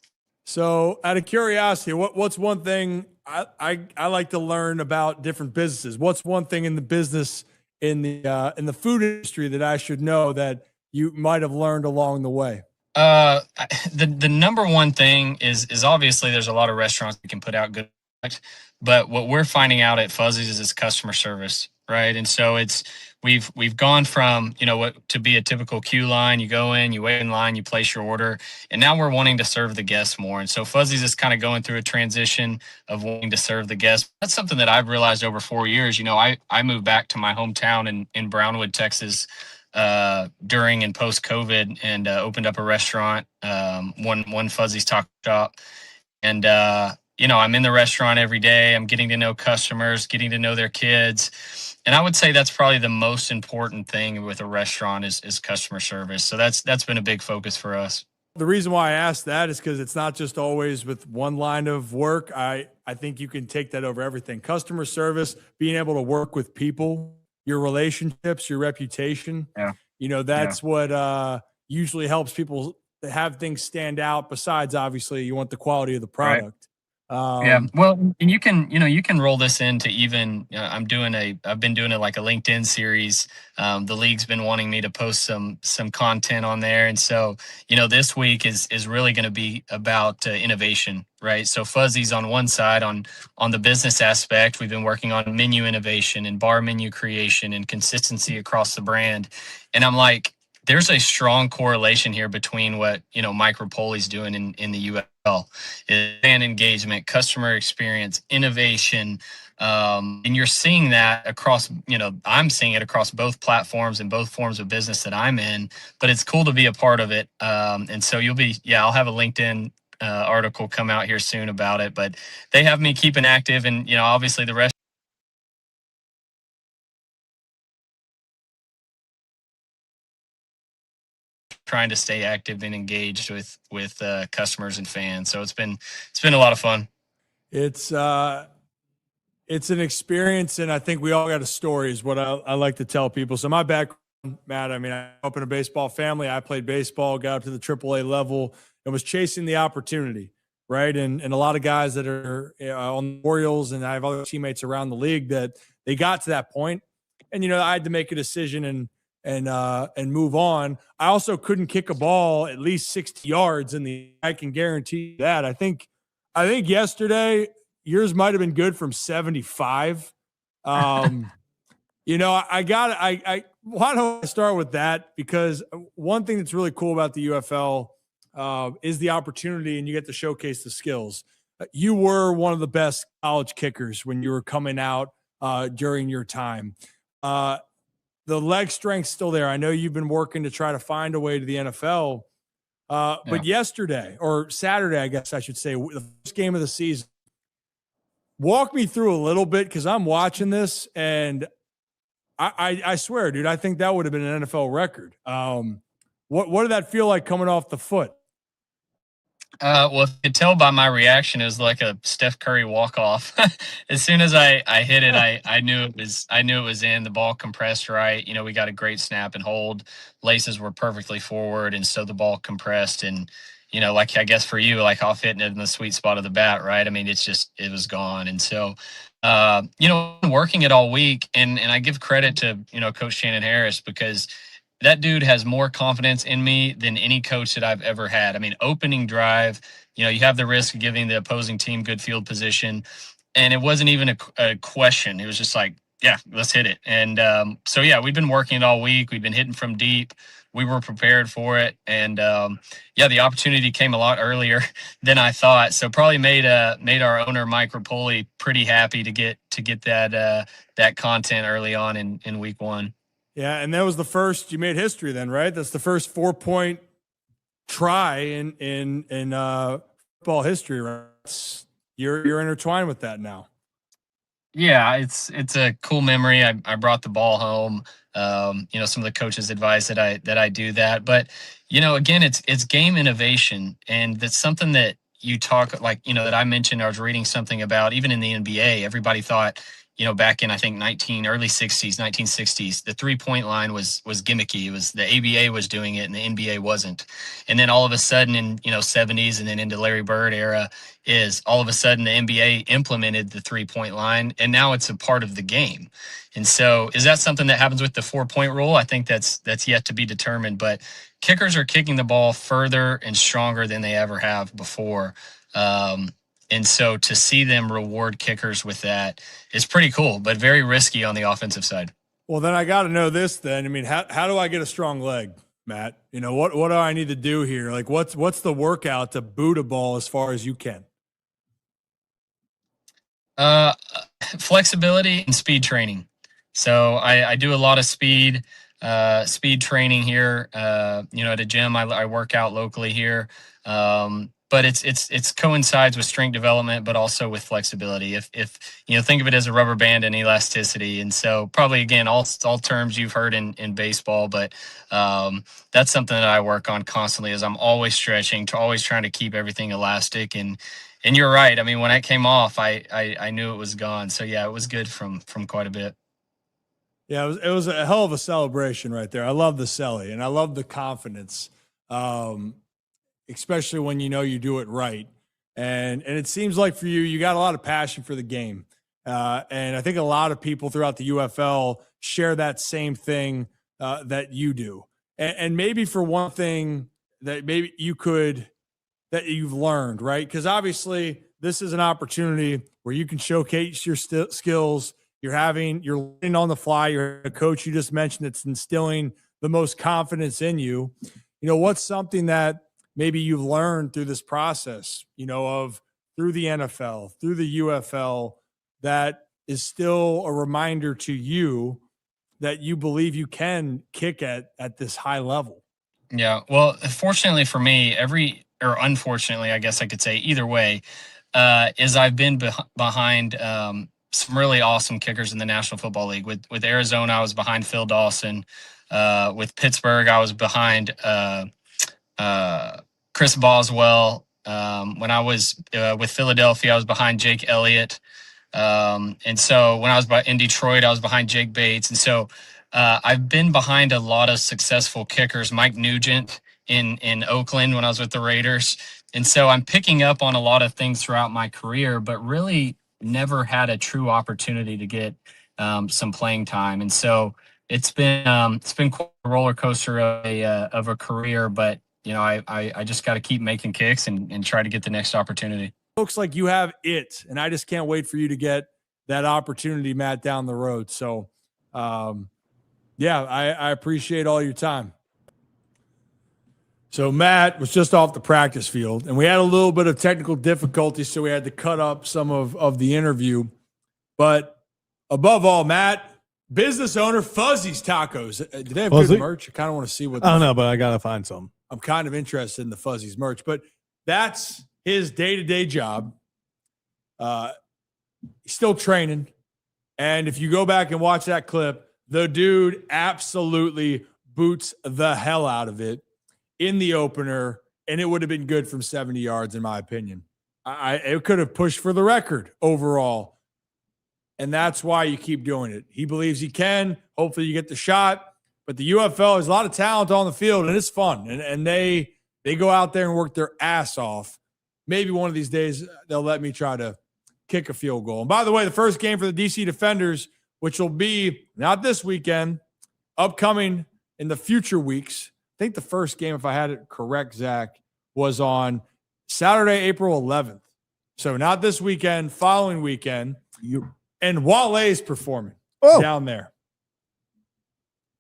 So out of curiosity, what's one thing I like to learn about different businesses? What's one thing in the business in the food industry that I should know that you might have learned along the way? The number one thing is obviously there's a lot of restaurants that can put out good products, but what we're finding out at Fuzzy's is customer service, right? And so we've gone from, what to be a typical queue line. You go in, you wait in line, you place your order, and now we're wanting to serve the guests more. And so Fuzzy's is kind of going through a transition of wanting to serve the guests. That's something that I've realized over 4 years. I moved back to my hometown in Brownwood, Texas, during and post COVID, and opened up a restaurant, one Fuzzy's Taco Shop. And, I'm in the restaurant every day. I'm getting to know customers, getting to know their kids. And I would say that's probably the most important thing with a restaurant is customer service. So that's been a big focus for us. The reason why I asked that is because it's not just always with one line of work. I think you can take that over everything. Customer service, being able to work with people, your relationships, your reputation. Yeah. That's what usually helps people have things stand out. Besides, obviously, you want the quality of the product. Right. Well, and you can roll this into even, I've been doing it like a LinkedIn series. The league's been wanting me to post some content on there. And so, this week is really going to be about innovation, right? So Fuzzy's on one side on the business aspect. We've been working on menu innovation and bar menu creation and consistency across the brand. And I'm like, there's a strong correlation here between what, Mike Rapoli's doing in the UFL, fan engagement, customer experience, innovation. And you're seeing that across, I'm seeing it across both platforms and both forms of business that I'm in, but it's cool to be a part of it. And so I'll have a LinkedIn article come out here soon about it, but they have me keeping active, and, obviously the rest. Trying to stay active and engaged with customers and fans. So it's been a lot of fun. It's an experience, and I think we all got a story is what I like to tell people. So my background, Matt, I grew up in a baseball family. I played baseball, got up to the AAA level, and was chasing the opportunity, right? And a lot of guys that are on the Orioles, and I have other teammates around the league that they got to that point, and I had to make a decision and move on. I also couldn't kick a ball at least 60 yards I can guarantee that. I think yesterday yours might have been good from 75. Why don't I start with that? Because one thing that's really cool about the UFL is the opportunity, and you get to showcase the skills. you were one of the best college kickers when you were coming out during your time. The leg strength's still there. I know you've been working to try to find a way to the NFL. But yesterday, or Saturday, I guess I should say, the first game of the season, walk me through a little bit, because I'm watching this, and I swear, dude, I think that would have been an NFL record. What did that feel like coming off the foot? Well, if you could tell by my reaction, it was like a Steph Curry walk off. As soon as I hit it, I knew it was in. The ball compressed right. We got a great snap and hold. Laces were perfectly forward, and so the ball compressed. And like I guess for you, like off hitting it in the sweet spot of the bat, right? I mean, it was gone. And so, working it all week, and I give credit to Coach Shannon Harris, because that dude has more confidence in me than any coach that I've ever had. I mean, opening drive, you have the risk of giving the opposing team good field position. And it wasn't even a question. It was just like, yeah, let's hit it. And so, yeah, we've been working it all week. We've been hitting from deep. We were prepared for it. And the opportunity came a lot earlier than I thought. So probably made our owner, Mike Rapoli, pretty happy to get that content early on in week one. Yeah, and that was the first. You made history then, right? That's the first 4-point try in football history. Right? You're intertwined with that now. Yeah, it's a cool memory. I brought the ball home. Some of the coaches' advice that I do that. But again, it's game innovation, and that's something that you talk like that I mentioned. I was reading something about even in the NBA. Everybody thought, back in, I think, early 60s, 1960s, the 3-point line was gimmicky. It was the ABA was doing it and the NBA wasn't. And then all of a sudden in, 70s and then into Larry Bird era is all of a sudden the NBA implemented the 3-point line, and now it's a part of the game. And so is that something that happens with the 4-point rule? I think that's yet to be determined, but kickers are kicking the ball further and stronger than they ever have before. And so to see them reward kickers with that is pretty cool, but very risky on the offensive side. Well, then I got to know this then. I mean, how do I get a strong leg, Matt? What do I need to do here? Like, what's the workout to boot a ball as far as you can? Flexibility and speed training. So I do a lot of speed training here. At a gym I work out locally here. But it's coincides with strength development, but also with flexibility. If think of it as a rubber band and elasticity. And so probably, again, all terms you've heard in baseball, but that's something that I work on constantly. Is I'm always stretching, always trying to keep everything elastic. And you're right. I mean, when I came off, I knew it was gone. So yeah, it was good from quite a bit. Yeah, it was a hell of a celebration right there. I love the celly, and I love the confidence. Especially when you do it right. And it seems like for you got a lot of passion for the game. And I think a lot of people throughout the UFL share that same thing that you do. And maybe for one thing that maybe that you've learned, right? Because obviously this is an opportunity where you can showcase your skills. You're learning on the fly. You're a coach you just mentioned that's instilling the most confidence in you. What's something that maybe you've learned through this process, through the NFL, through the UFL, that is still a reminder to you that you believe you can kick at this high level? Yeah. Well, fortunately for me, or unfortunately, I guess I could say either way, is I've been behind some really awesome kickers in the National Football League. With Arizona, I was behind Phil Dawson. With Pittsburgh, I was behind Chris Boswell. When I was with Philadelphia, I was behind Jake Elliott. And so when I was in Detroit, I was behind Jake Bates. And so I've been behind a lot of successful kickers. Mike Nugent in Oakland when I was with the Raiders. And so I'm picking up on a lot of things throughout my career, but really never had a true opportunity to get some playing time. And so it's been quite a roller coaster of a career, but I just got to keep making kicks and try to get the next opportunity. Looks like you have it, and I just can't wait for you to get that opportunity, Matt, down the road. So, I appreciate all your time. So Matt was just off the practice field, and we had a little bit of technical difficulty, so we had to cut up some of the interview. But above all, Matt, business owner, Fuzzy's Tacos. Do they have Fuzzy? good merch? I kind of want to see what. I don't know, but I gotta find some. I'm kind of interested in the Fuzzy's merch, but that's his day-to-day job. He's still training. And if you go back and watch that clip, the dude absolutely boots the hell out of it in the opener, and it would have been good from 70 yards, in my opinion. It could have pushed for the record overall. And that's why you keep doing it. He believes he can. Hopefully you get the shot. But the UFL has a lot of talent on the field, and it's fun. And they go out there and work their ass off. Maybe one of these days they'll let me try to kick a field goal. And by the way, the first game for the DC Defenders, which will be not this weekend, upcoming in the future weeks. I think the first game, if I had it correct, Zach, was on Saturday, April 11th. So not this weekend, following weekend. And Wale is performing down there.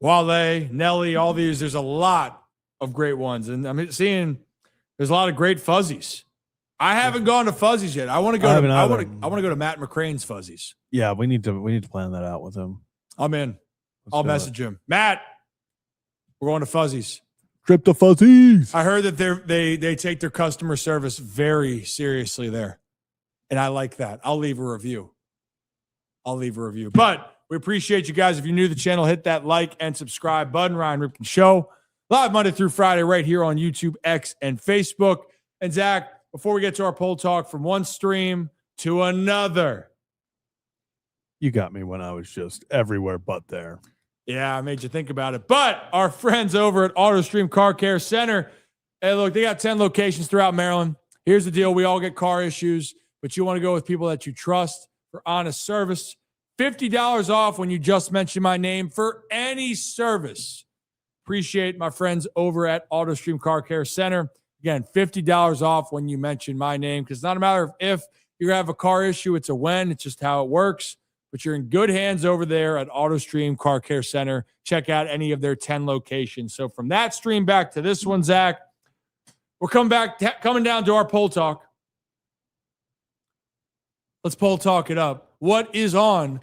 Wale, Nelly, all these. There's a lot of great ones. And I'm seeing there's a lot of great Fuzzies. I haven't gone to Fuzzies yet. I want to go to I want to go to Matt McCrane's Fuzzies. Yeah, we need to plan that out with him. I'm in. I'll message him. Matt, we're going to Fuzzies. Trip to Fuzzies. I heard that they take their customer service very seriously there. And I like that. I'll leave a review. But we appreciate you guys. If you're new to the channel, hit that like and subscribe button. Ryan Ripken Show. Live Monday through Friday right here on YouTube, X, and Facebook. And Zach, before we get to our poll talk, from one stream to another. You got me when I was just everywhere but there. Yeah, I made you think about it. But our friends over at AutoStream Car Care Center, hey, look, they got 10 locations throughout Maryland. Here's the deal. We all get car issues, but you want to go with people that you trust for honest service. $50 off when you just mention my name for any service. Appreciate my friends over at AutoStream Car Care Center. Again, $50 off when you mention my name, because it's not a matter of if you have a car issue, it's a when. It's just how it works. But you're in good hands over there at AutoStream Car Care Center. Check out any of their 10 locations. So from that stream back to this one, Zach, we're coming down to our poll talk. Let's poll talk it up. What is on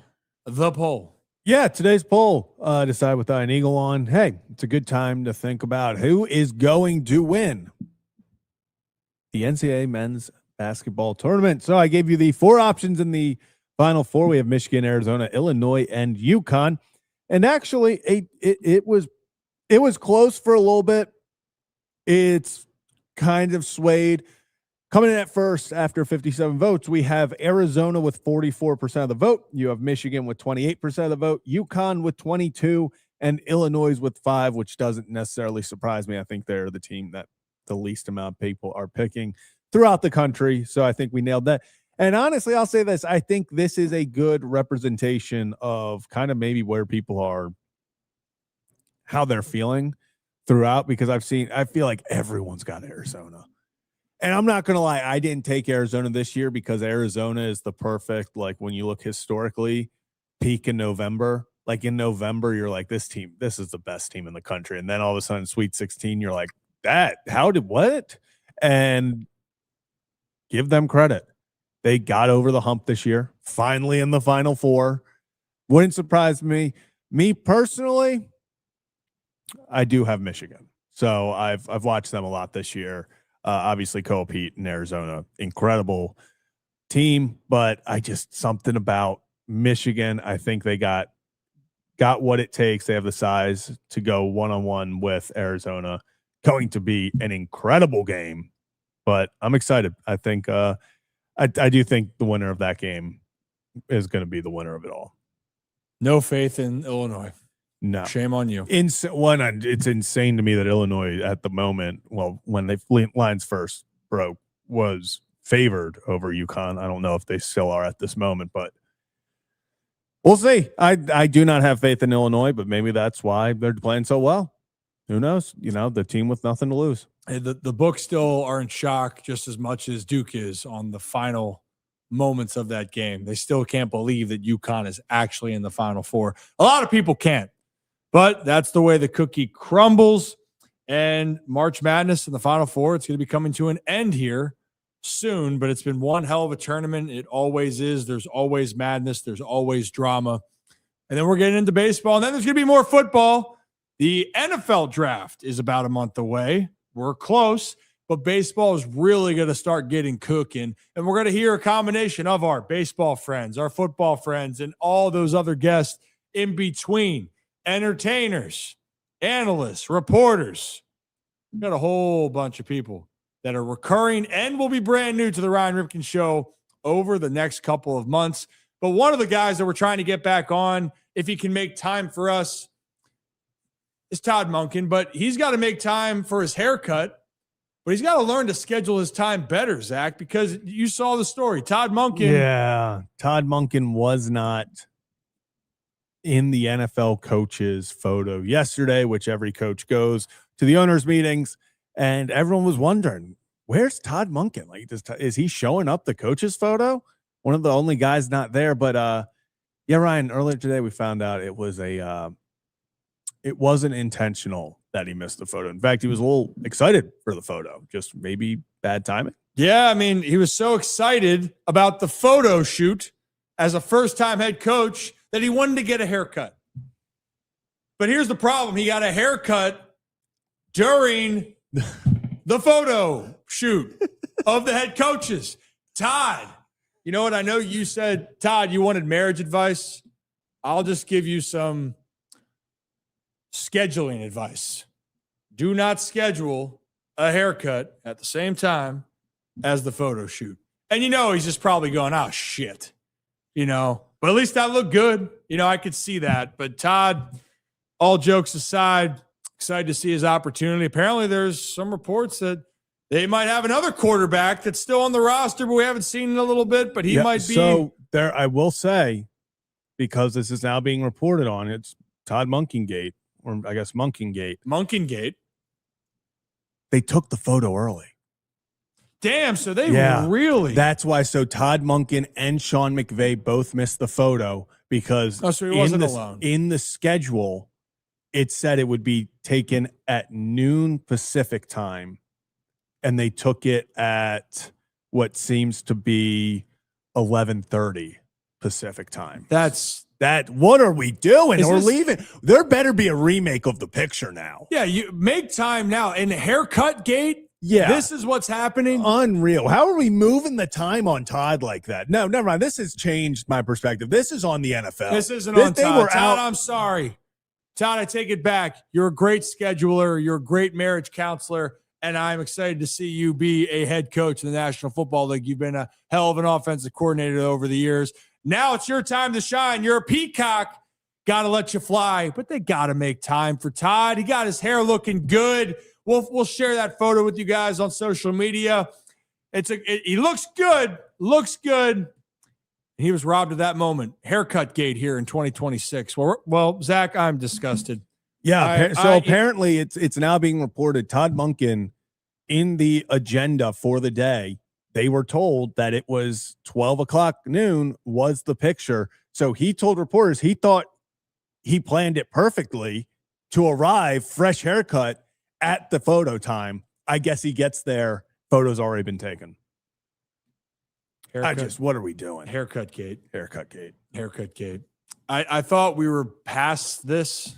the poll? Yeah, today's poll, decide with Iron Eagle on. Hey, it's a good time to think about who is going to win the NCAA men's basketball tournament. So I gave you the 4 options in the Final Four. We have Michigan, Arizona, Illinois, and UConn. And actually, it was close for a little bit. It's kind of swayed. Coming in at first after 57 votes, we have Arizona with 44% of the vote. You have Michigan with 28% of the vote, UConn with 22%, and Illinois with 5%, which doesn't necessarily surprise me. I think they're the team that the least amount of people are picking throughout the country. So I think we nailed that. And honestly, I'll say this. I think this is a good representation of kind of maybe where people are, how they're feeling throughout, because I feel like everyone's got Arizona. And I'm not going to lie, I didn't take Arizona this year because Arizona is the perfect, like when you look historically, peak in November. Like in November, you're like, this is the best team in the country. And then all of a sudden, Sweet 16, you're like, what? And give them credit. They got over the hump this year, finally in the Final Four. Wouldn't surprise me. Me personally, I do have Michigan. So I've watched them a lot this year. Obviously, Cole Pete in Arizona, incredible team, but something about Michigan. I think they got what it takes. They have the size to go one-on-one with Arizona. Going to be an incredible game, but I'm excited. I think I do think the winner of that game is going to be the winner of it all. No faith in Illinois. No. Shame on you. It's insane to me that Illinois at the moment, well, when they lines first broke, was favored over UConn. I don't know if they still are at this moment, but we'll see. I do not have faith in Illinois, but maybe that's why they're playing so well. Who knows? The team with nothing to lose. Hey, the books still are in shock just as much as Duke is on the final moments of that game. They still can't believe that UConn is actually in the Final Four. A lot of people can't. But that's the way the cookie crumbles. And March Madness and the Final Four, it's going to be coming to an end here soon, but it's been one hell of a tournament. It always is. There's always madness. There's always drama. And then we're getting into baseball. And then there's going to be more football. The NFL draft is about a month away. We're close, but baseball is really going to start getting cooking. And we're going to hear a combination of our baseball friends, our football friends, and all those other guests in between, entertainers, analysts, reporters. We've got a whole bunch of people that are recurring and will be brand new to the Ryan Ripken Show over the next couple of months. But one of the guys that we're trying to get back on, if he can make time for us, is Todd Monkin. But he's got to make time for his haircut. But he's got to learn to schedule his time better, Zach, because you saw the story. Todd Monkin. Yeah, Todd Monkin was not in the NFL coach's photo yesterday, which every coach goes to the owners' meetings, and everyone was wondering, where's Todd Monkin? Like, is he showing up the coach's photo? One of the only guys not there. But yeah, Ryan, earlier today we found out it wasn't intentional that he missed the photo. In fact, he was a little excited for the photo, just maybe bad timing. Yeah, I mean, he was so excited about the photo shoot as a first-time head coach that he wanted to get a haircut. But here's the problem. He got a haircut during the photo shoot of the head coaches. Todd, you know what? I know you said, Todd, you wanted marriage advice. I'll just give you some scheduling advice. Do not schedule a haircut at the same time as the photo shoot. And he's just probably going, oh, shit. But at least that looked good. I could see that. But Todd, all jokes aside, excited to see his opportunity. Apparently there's some reports that they might have another quarterback that's still on the roster, but we haven't seen in a little bit, but he might be. So there, I will say, because this is now being reported on, it's Todd Monkin Gate, or I guess Monkin Gate. Monkin Gate. They took the photo early. Damn, so they really. That's why. So Todd Monkin and Sean McVay both missed the photo because so he wasn't alone. In the schedule, it said it would be taken at noon Pacific time, and they took it at what seems to be 11:30 Pacific time. What are we doing? We're leaving. There better be a remake of the picture now. Yeah, you make time now. And haircut gate. Yeah. This is what's happening. Unreal. How are we moving the time on Todd like that? No, never mind. This has changed my perspective. This is on the NFL. This isn't on Todd. Todd, I'm sorry. Todd, I take it back. You're a great scheduler. You're a great marriage counselor. And I'm excited to see you be a head coach in the National Football League. You've been a hell of an offensive coordinator over the years. Now it's your time to shine. You're a peacock. Got to let you fly. But they got to make time for Todd. He got his hair looking good. We'll share that photo with you guys on social media. He looks good. Looks good. He was robbed of that moment. Haircut gate here in 2026. Well, Zach, I'm disgusted. Yeah. Apparently it's now being reported Todd Monkin, in the agenda for the day, they were told that it was 12 o'clock noon was the picture. So he told reporters he thought he planned it perfectly to arrive fresh haircut at the photo time. I guess he gets there. Photo's already been taken. What are we doing? Haircut gate. I I thought we were past this.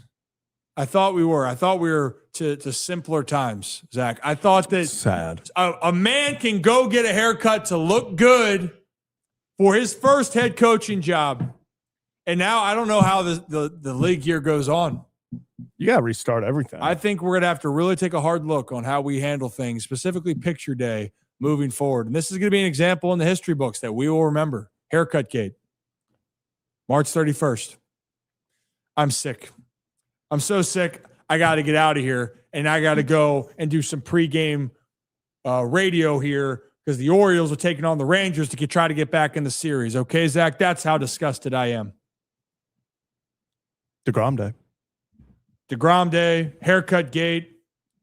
I thought we were to simpler times, Zach. I thought that sad. A man can go get a haircut to look good for his first head coaching job. And now I don't know how the league year goes on. You got to restart everything. I think we're going to have to really take a hard look on how we handle things, specifically picture day moving forward. And this is going to be an example in the history books that we will remember. Haircut gate, March 31st. I'm sick. I'm so sick. I got to get out of here, and I got to go and do some pregame radio here because the Orioles are taking on the Rangers to try to get back in the series. Okay, Zach, that's how disgusted I am. DeGrom Day. DeGrom Day, haircut gate,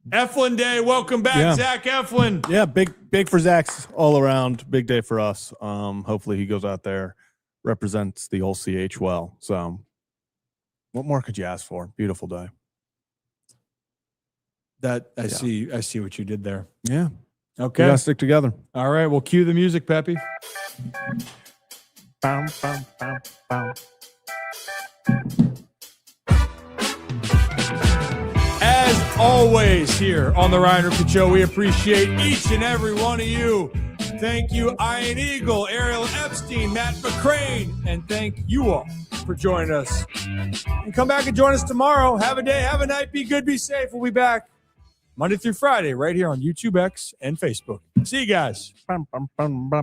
Eflin Day. Welcome back, Zach Eflin. Yeah, big for Zach's all around. Big day for us. Hopefully he goes out there, represents the whole CH well. So what more could you ask for? Beautiful day. That I see what you did there. Yeah. Okay. We gotta stick together. All right. Well, cue the music, Peppy. Bam, bam, bam, bam. As always, here on the Ryan Ripken Show, we appreciate each and every one of you. Thank you, Iron Eagle, Ariel Epstein, Matt McCraine, and thank you all for joining us. And come back and join us tomorrow. Have a day, have a night, be good, be safe. We'll be back Monday through Friday right here on YouTube, X, and Facebook. See you guys. Bam, bam, bam, bam.